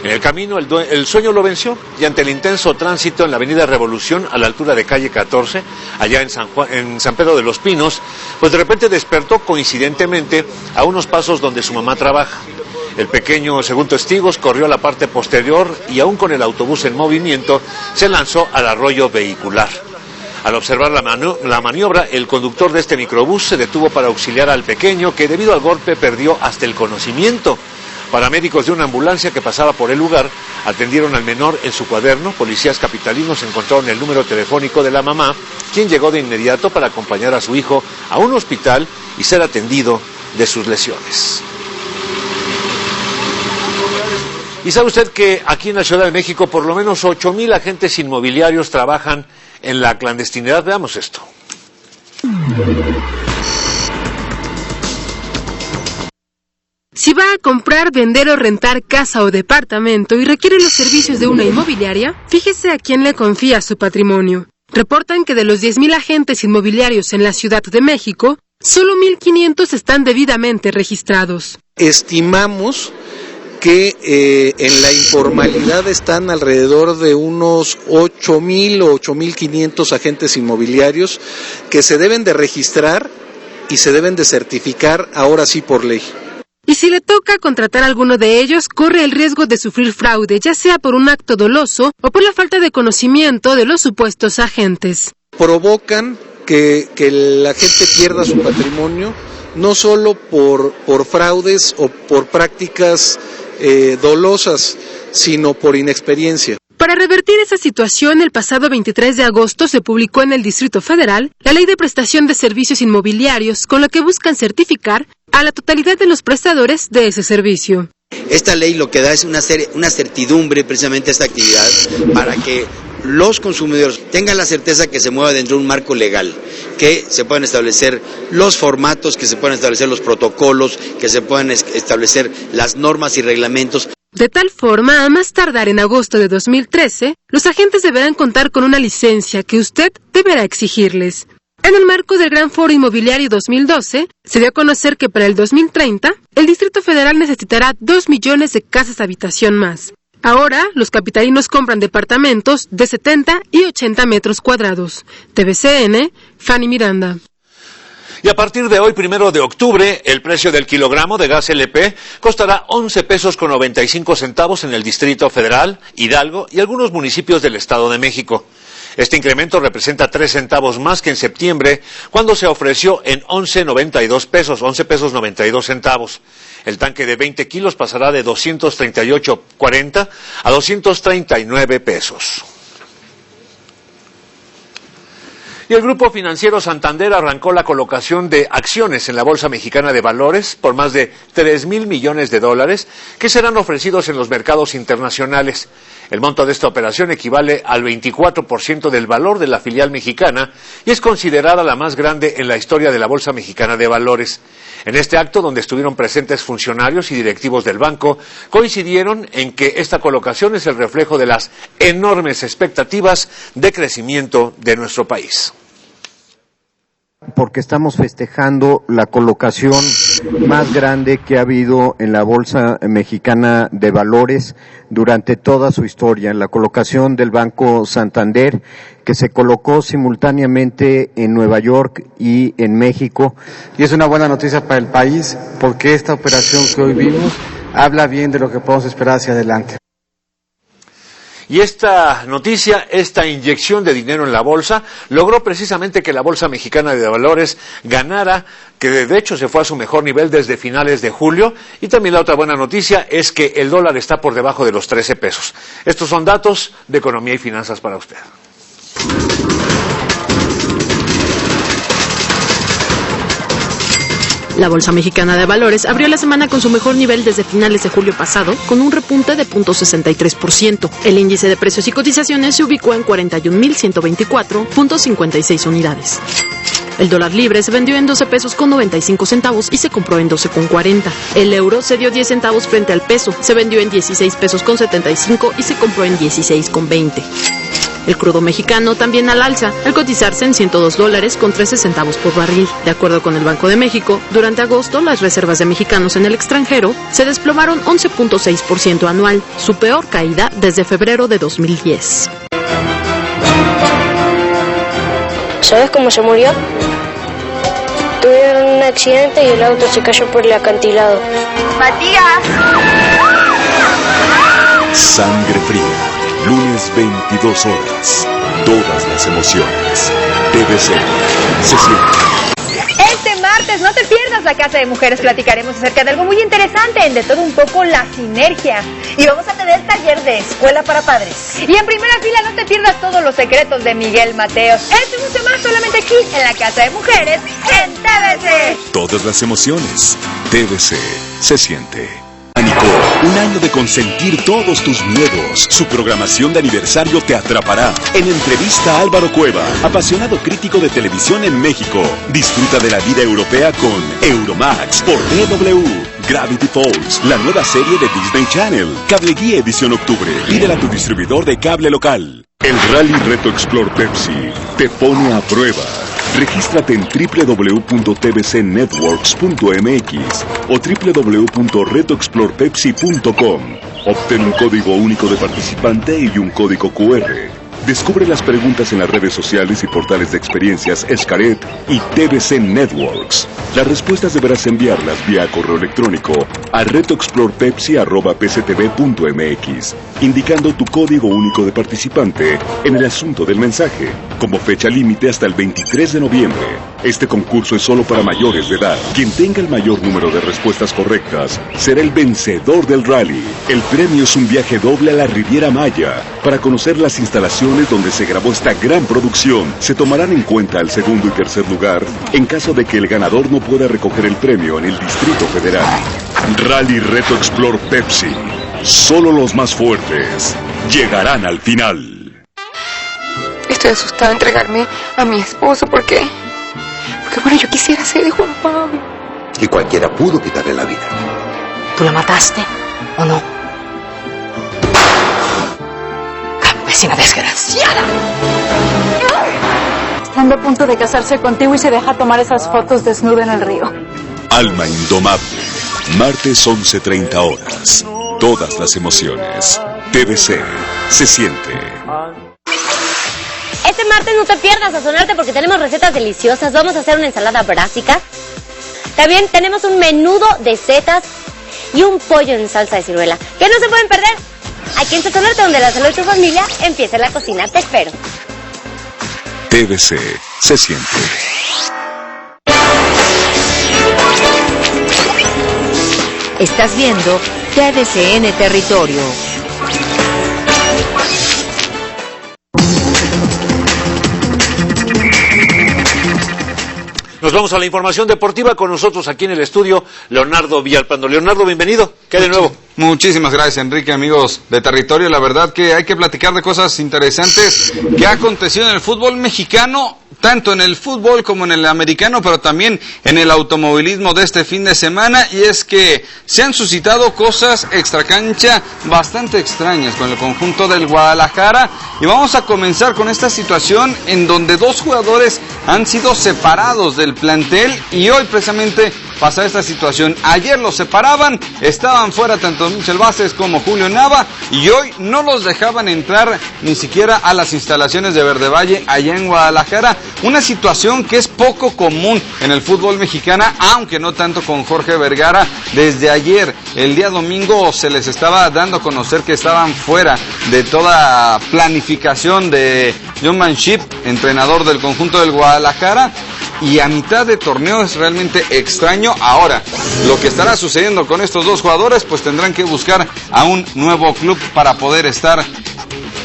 En el camino el sueño lo venció y ante el intenso tránsito en la avenida Revolución a la altura de calle 14, allá en San Pedro de los Pinos, pues de repente despertó coincidentemente a unos pasos donde su mamá trabaja. El pequeño, según testigos, corrió a la parte posterior y aún con el autobús en movimiento se lanzó al arroyo vehicular. Al observar la maniobra, el conductor de este microbús se detuvo para auxiliar al pequeño que debido al golpe perdió hasta el conocimiento. Paramédicos de una ambulancia que pasaba por el lugar atendieron al menor en su cuaderno. Policías capitalinos encontraron el número telefónico de la mamá, quien llegó de inmediato para acompañar a su hijo a un hospital y ser atendido de sus lesiones. ¿Y sabe usted que aquí en la Ciudad de México por lo menos 8,000 agentes inmobiliarios trabajan en la clandestinidad? Veamos esto. Si va a comprar, vender o rentar casa o departamento y requiere los servicios de una inmobiliaria, fíjese a quién le confía su patrimonio. Reportan que de los 10,000 agentes inmobiliarios en la Ciudad de México, solo 1,500 están debidamente registrados. Estimamos que en la informalidad están alrededor de unos 8,000 o 8,500 agentes inmobiliarios que se deben de registrar y se deben de certificar ahora sí por ley. Y si le toca contratar a alguno de ellos, corre el riesgo de sufrir fraude, ya sea por un acto doloso o por la falta de conocimiento de los supuestos agentes. Provocan que la gente pierda su patrimonio, no solo por fraudes o por prácticas dolosas, sino por inexperiencia. Para revertir esa situación, el pasado 23 de agosto se publicó en el Distrito Federal la Ley de Prestación de Servicios Inmobiliarios, con la que buscan certificar a la totalidad de los prestadores de ese servicio. Esta ley lo que da es una certidumbre precisamente a esta actividad para que los consumidores tengan la certeza que se mueva dentro de un marco legal, que se puedan establecer los formatos, que se puedan establecer los protocolos, que se puedan establecer las normas y reglamentos. De tal forma, a más tardar en agosto de 2013, los agentes deberán contar con una licencia que usted deberá exigirles. En el marco del Gran Foro Inmobiliario 2012, se dio a conocer que para el 2030, el Distrito Federal necesitará 2 millones de casas habitación más. Ahora, los capitalinos compran departamentos de 70 y 80 metros cuadrados. TVCN, Fanny Miranda. Y a partir de hoy, 1 de octubre, el precio del kilogramo de gas LP costará 11 pesos con 95 centavos en el Distrito Federal, Hidalgo y algunos municipios del Estado de México. Este incremento representa 3 centavos más que en septiembre, cuando se ofreció en 11 pesos 92 centavos. El tanque de 20 kilos pasará de 238.40 a 239 pesos. Y el Grupo Financiero Santander arrancó la colocación de acciones en la Bolsa Mexicana de Valores por más de 3,000 millones de dólares que serán ofrecidos en los mercados internacionales. El monto de esta operación equivale al 24% del valor de la filial mexicana y es considerada la más grande en la historia de la Bolsa Mexicana de Valores. En este acto, donde estuvieron presentes funcionarios y directivos del banco, coincidieron en que esta colocación es el reflejo de las enormes expectativas de crecimiento de nuestro país. Porque estamos festejando la colocación más grande que ha habido en la Bolsa Mexicana de Valores durante toda su historia, la colocación del Banco Santander, que se colocó simultáneamente en Nueva York y en México. Y es una buena noticia para el país, porque esta operación que hoy vimos habla bien de lo que podemos esperar hacia adelante. Y esta noticia, esta inyección de dinero en la bolsa, logró precisamente que la Bolsa Mexicana de Valores ganara, que de hecho se fue a su mejor nivel desde finales de julio. Y también la otra buena noticia es que el dólar está por debajo de los 13 pesos. Estos son datos de economía y finanzas para usted. La Bolsa Mexicana de Valores abrió la semana con su mejor nivel desde finales de julio pasado, con un repunte de 0.63%. El índice de precios y cotizaciones se ubicó en 41.124.56 unidades. El dólar libre se vendió en 12 pesos con 95 centavos y se compró en 12 con 40. El euro se dio 10 centavos frente al peso, se vendió en 16 pesos con 75 y se compró en 16 con 20. El crudo mexicano también al alza, al cotizarse en $102 con 13 centavos por barril. De acuerdo con el Banco de México, durante agosto las reservas de mexicanos en el extranjero se desplomaron 11.6% anual, su peor caída desde febrero de 2010. ¿Sabes cómo se murió? Tuvieron un accidente y el auto se cayó por el acantilado. ¡Matías! Sangre Fría, lunes 22 horas. Todas las emociones. TVC se siente. Este martes no te pierdas la Casa de Mujeres. Platicaremos acerca de algo muy interesante, en De Todo Un Poco, la sinergia. Y vamos a tener taller de escuela para padres. Y en primera fila no te pierdas Todos los secretos de Miguel Mateos. Esto y mucho más solamente aquí en la Casa de Mujeres en TVC. Todas las emociones. TVC se siente. Pánico, un año de consentir todos tus miedos. Su programación de aniversario te atrapará. En entrevista a Álvaro Cueva, apasionado crítico de televisión en México. Disfruta de la vida europea con Euromax por DW. Gravity Falls, la nueva serie de Disney Channel. Cable Guía edición octubre. Pídela a tu distribuidor de cable local. El Rally Reto Explore Pepsi te pone a prueba. Regístrate en www.tvcnetworks.mx o www.retoexplorepepsi.com. Obtén un código único de participante y un código QR. Descubre las preguntas en las redes sociales y portales de experiencias Xcaret y TVC Networks. Las respuestas deberás enviarlas vía correo electrónico a retoexplorepepsi@pctv.mx, indicando tu código único de participante en el asunto del mensaje, como fecha límite hasta el 23 de noviembre. Este concurso es solo para mayores de edad. Quien tenga el mayor número de respuestas correctas será el vencedor del rally. El premio es un viaje doble a la Riviera Maya para conocer las instalaciones donde se grabó esta gran producción. Se tomarán en cuenta el segundo y tercer lugar en caso de que el ganador no pueda recoger el premio en el Distrito Federal. Rally Reto Explore Pepsi. Solo los más fuertes llegarán al final. Estoy asustada de entregarme a mi esposo porque bueno, yo quisiera ser de Juan Pablo. Y cualquiera pudo quitarle la vida. ¿Tú la mataste o no? ¡Campesina desgraciada! Estando a punto de casarse contigo y se deja tomar esas fotos desnuda en el río. Alma Indomable. Martes 11:30 horas. Todas las emociones. TVC se siente. Este martes no te pierdas sazonarte porque tenemos recetas deliciosas. Vamos a hacer una ensalada brásica. También tenemos un menudo de setas y un pollo en salsa de ciruela, que no se pueden perder. Aquí en Sazonarte, donde la salud de tu familia empieza en la cocina. Te espero. TVC se siente. Estás viendo TVCN Territorio. Nos vamos a la información deportiva. Con nosotros aquí en el estudio, Leonardo Villalpando. Leonardo, bienvenido. ¿Qué hay de nuevo? Muchísimas gracias, Enrique, amigos de Territorio. La verdad que hay que platicar de cosas interesantes que ha acontecido en el fútbol mexicano, tanto en el fútbol como en el americano, pero también en el automovilismo de este fin de semana, y es que se han suscitado cosas extracancha bastante extrañas con el conjunto del Guadalajara, y vamos a comenzar con esta situación en donde dos jugadores han sido separados del plantel, y hoy precisamente pasa esta situación. Ayer los separaban, estaban fuera tanto Michel Vázquez como Julio Nava, y hoy no los dejaban entrar ni siquiera a las instalaciones de Verde Valle allá en Guadalajara. Una situación que es poco común en el fútbol mexicano, aunque no tanto con Jorge Vergara. Desde ayer, el día domingo, se les estaba dando a conocer que estaban fuera de toda planificación de John Manship, entrenador del conjunto del Guadalajara, y a mitad de torneo. Es realmente extraño. Ahora, lo que estará sucediendo con estos dos jugadores, pues tendrán que buscar a un nuevo club para poder estar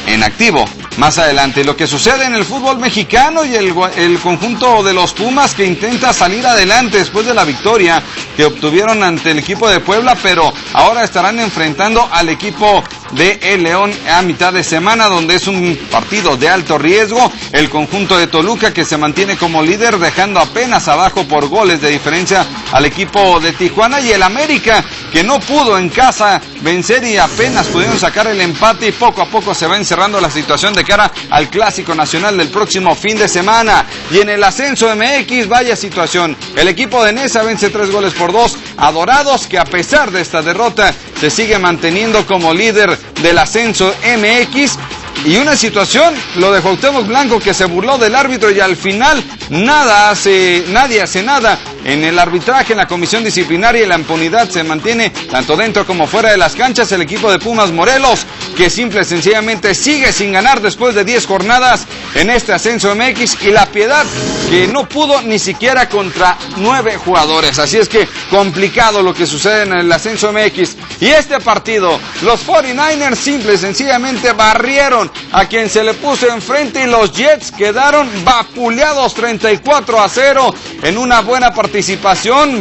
en activo más adelante. Lo que sucede en el fútbol mexicano y el conjunto de los Pumas, que intenta salir adelante después de la victoria que obtuvieron ante el equipo de Puebla, pero ahora estarán enfrentando al equipo de El León a mitad de semana, donde es un partido de alto riesgo. El conjunto de Toluca, que se mantiene como líder, dejando apenas abajo por goles de diferencia al equipo de Tijuana, y el América, que no pudo en casa vencer y apenas pudieron sacar el empate, y poco a poco se va encerrando la situación de cara al Clásico Nacional del próximo fin de semana. Y en el ascenso MX, vaya situación, el equipo de Nesa vence 3-2 a Dorados, que a pesar de esta derrota se sigue manteniendo como líder del ascenso MX. Y una situación, lo de Cuauhtémoc Blanco, que se burló del árbitro y al final nadie hace nada en el arbitraje, en la comisión disciplinaria, y la impunidad se mantiene tanto dentro como fuera de las canchas. El equipo de Pumas Morelos, que simple y sencillamente sigue sin ganar después de 10 jornadas en este ascenso MX, y La Piedad, que no pudo ni siquiera contra 9 jugadores. Así es que complicado lo que sucede en el ascenso MX. Y este partido, los 49ers simple y sencillamente barrieron a quien se le puso enfrente, y los Jets quedaron vapuleados 34-0 en una buena participación.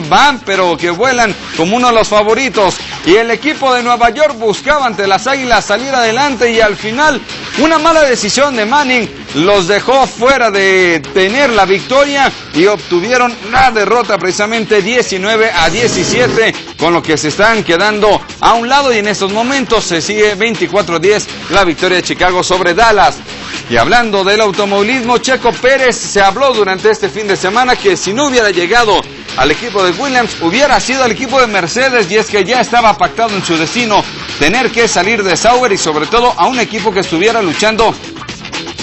Van, pero que vuelan como uno de los favoritos. Y el equipo de Nueva York buscaba ante las Águilas salir adelante, y al final una mala decisión de Manning los dejó fuera de tener la victoria y obtuvieron la derrota, precisamente 19-17, con lo que se están quedando a un lado, y en estos momentos se sigue 24-10 la victoria de Chicago sobre Dallas. Y hablando del automovilismo, Checo Pérez, se habló durante este fin de semana que si no hubiera llegado al equipo de Williams, hubiera sido al equipo de Mercedes, y es que ya estaba pactado en su destino tener que salir de Sauber, y sobre todo a un equipo que estuviera luchando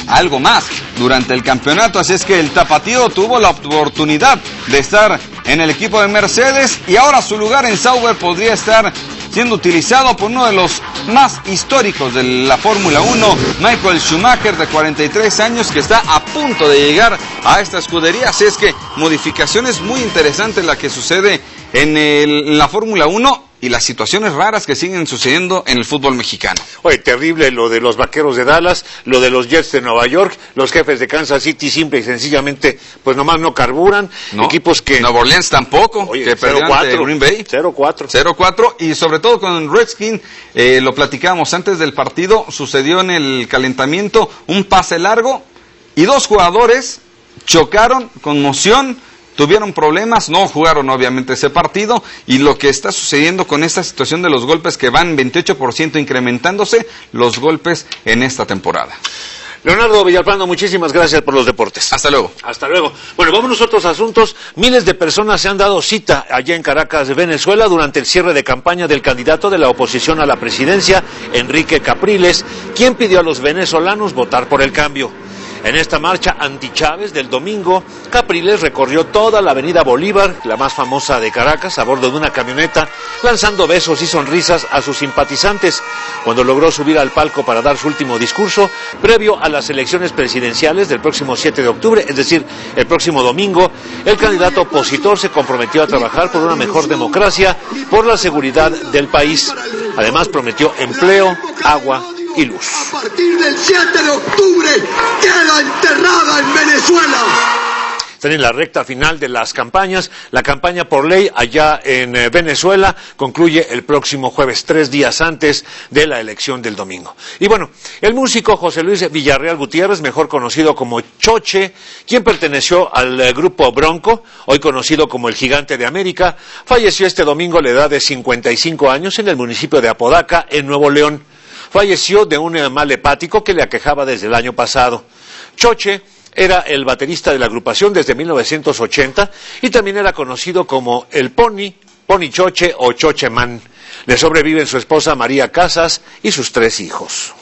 algo más durante el campeonato. Así es que el tapatío tuvo la oportunidad de estar en el equipo de Mercedes, y ahora su lugar en Sauber podría estar siendo utilizado por uno de los más históricos de la Fórmula 1, Michael Schumacher, de 43 años, que está a punto de llegar a esta escudería. Así es que modificaciones muy interesantes la que sucede en la Fórmula 1, y las situaciones raras que siguen sucediendo en el fútbol mexicano. Oye, terrible lo de los Vaqueros de Dallas, lo de los Jets de Nueva York, los Jefes de Kansas City simple y sencillamente pues nomás no carburan, no, equipos que... Nueva Orleans tampoco, oye, que perdieron ante Green Bay. 0-4, y sobre todo con Redskins, lo platicamos antes del partido, sucedió en el calentamiento un pase largo y 2 jugadores chocaron, conmoción, tuvieron problemas, no jugaron obviamente ese partido, y lo que está sucediendo con esta situación de los golpes, que van 28% incrementándose los golpes en esta temporada. Leonardo Villalpando, muchísimas gracias por los deportes. Hasta luego. Hasta luego. Bueno, vámonos a otros asuntos. Miles de personas se han dado cita allá en Caracas, Venezuela, durante el cierre de campaña del candidato de la oposición a la presidencia, Enrique Capriles, quien pidió a los venezolanos votar por el cambio. En esta marcha anti-Chávez del domingo, Capriles recorrió toda la avenida Bolívar, la más famosa de Caracas, a bordo de una camioneta, lanzando besos y sonrisas a sus simpatizantes. Cuando logró subir al palco para dar su último discurso, previo a las elecciones presidenciales del próximo 7 de octubre, es decir, el próximo domingo, el candidato opositor se comprometió a trabajar por una mejor democracia, por la seguridad del país. Además, prometió empleo, agua y luz. A partir del 7 de octubre queda enterrada en Venezuela. Están en la recta final de las campañas. La campaña por ley allá en Venezuela concluye el próximo jueves, 3 días antes de la elección del domingo. Y bueno, el músico José Luis Villarreal Gutiérrez, mejor conocido como Choche, quien perteneció al grupo Bronco, hoy conocido como el Gigante de América, falleció este domingo a la edad de 55 años en el municipio de Apodaca, en Nuevo León. Falleció de un mal hepático que le aquejaba desde el año pasado. Choche era el baterista de la agrupación desde 1980 y también era conocido como el Pony Choche o Choche Man. Le sobreviven su esposa María Casas y sus 3 hijos.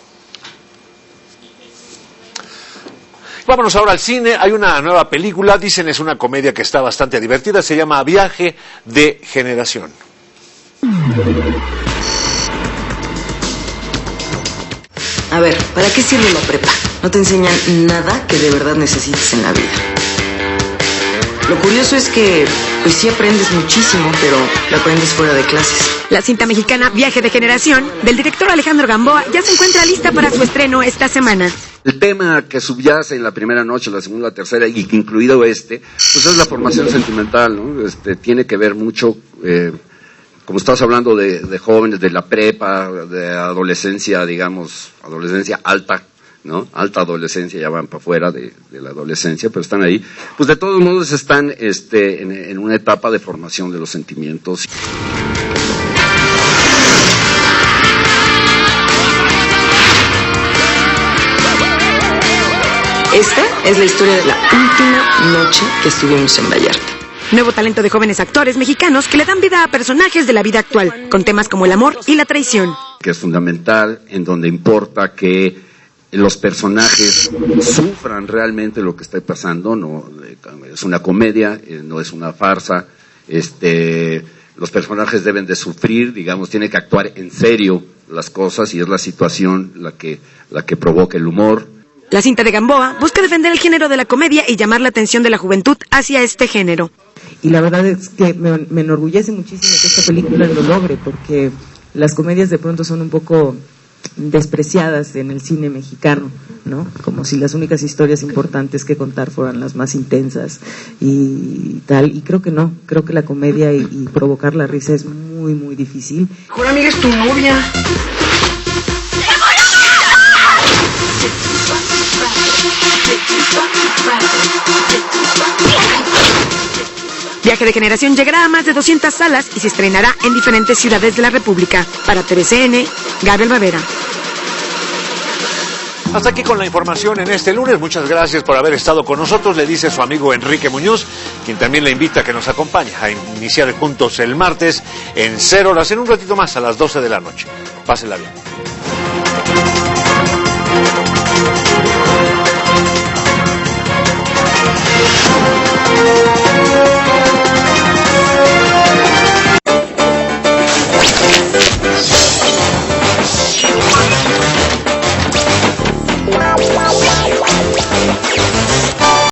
Vámonos ahora al cine. Hay una nueva película, dicen es una comedia que está bastante divertida, se llama Viaje de Generación. A ver, ¿para qué sirve la prepa? No te enseñan nada que de verdad necesites en la vida. Lo curioso es que, pues sí aprendes muchísimo, pero lo aprendes fuera de clases. La cinta mexicana Viaje de Generación, del director Alejandro Gamboa, ya se encuentra lista para su estreno esta semana. El tema que subyace en la primera noche, la segunda, la tercera, y incluido pues es la formación sentimental, ¿no? Tiene que ver mucho... como estás hablando de jóvenes, de la prepa, de adolescencia, digamos, adolescencia alta, ¿no? Alta adolescencia, ya van para afuera de la adolescencia, pero están ahí. Pues de todos modos están en una etapa de formación de los sentimientos. Esta es la historia de la última noche que estuvimos en Vallarta. Nuevo talento de jóvenes actores mexicanos que le dan vida a personajes de la vida actual, con temas como el amor y la traición. Que es fundamental, en donde importa que los personajes sufran realmente lo que está pasando. No es una comedia, no es una farsa. Los personajes deben de sufrir, digamos, tienen que actuar en serio las cosas, y es la situación la que provoca el humor. La cinta de Gamboa busca defender el género de la comedia y llamar la atención de la juventud hacia este género. Y la verdad es que me enorgullece muchísimo que esta película lo logre, porque las comedias de pronto son un poco despreciadas en el cine mexicano, ¿no? Como si las únicas historias importantes que contar fueran las más intensas y tal, y creo que no, creo que la comedia y provocar la risa es muy, muy difícil. Mejor amiga es tu novia. Viaje de Generación llegará a más de 200 salas y se estrenará en diferentes ciudades de la República. Para TVCN, Gabriel Bavera. Hasta aquí con la información en este lunes. Muchas gracias por haber estado con nosotros, le dice su amigo Enrique Muñoz, quien también le invita a que nos acompañe a iniciar juntos el martes en 0 horas, en un ratito más, a las 12 de la noche. Pásenla bien.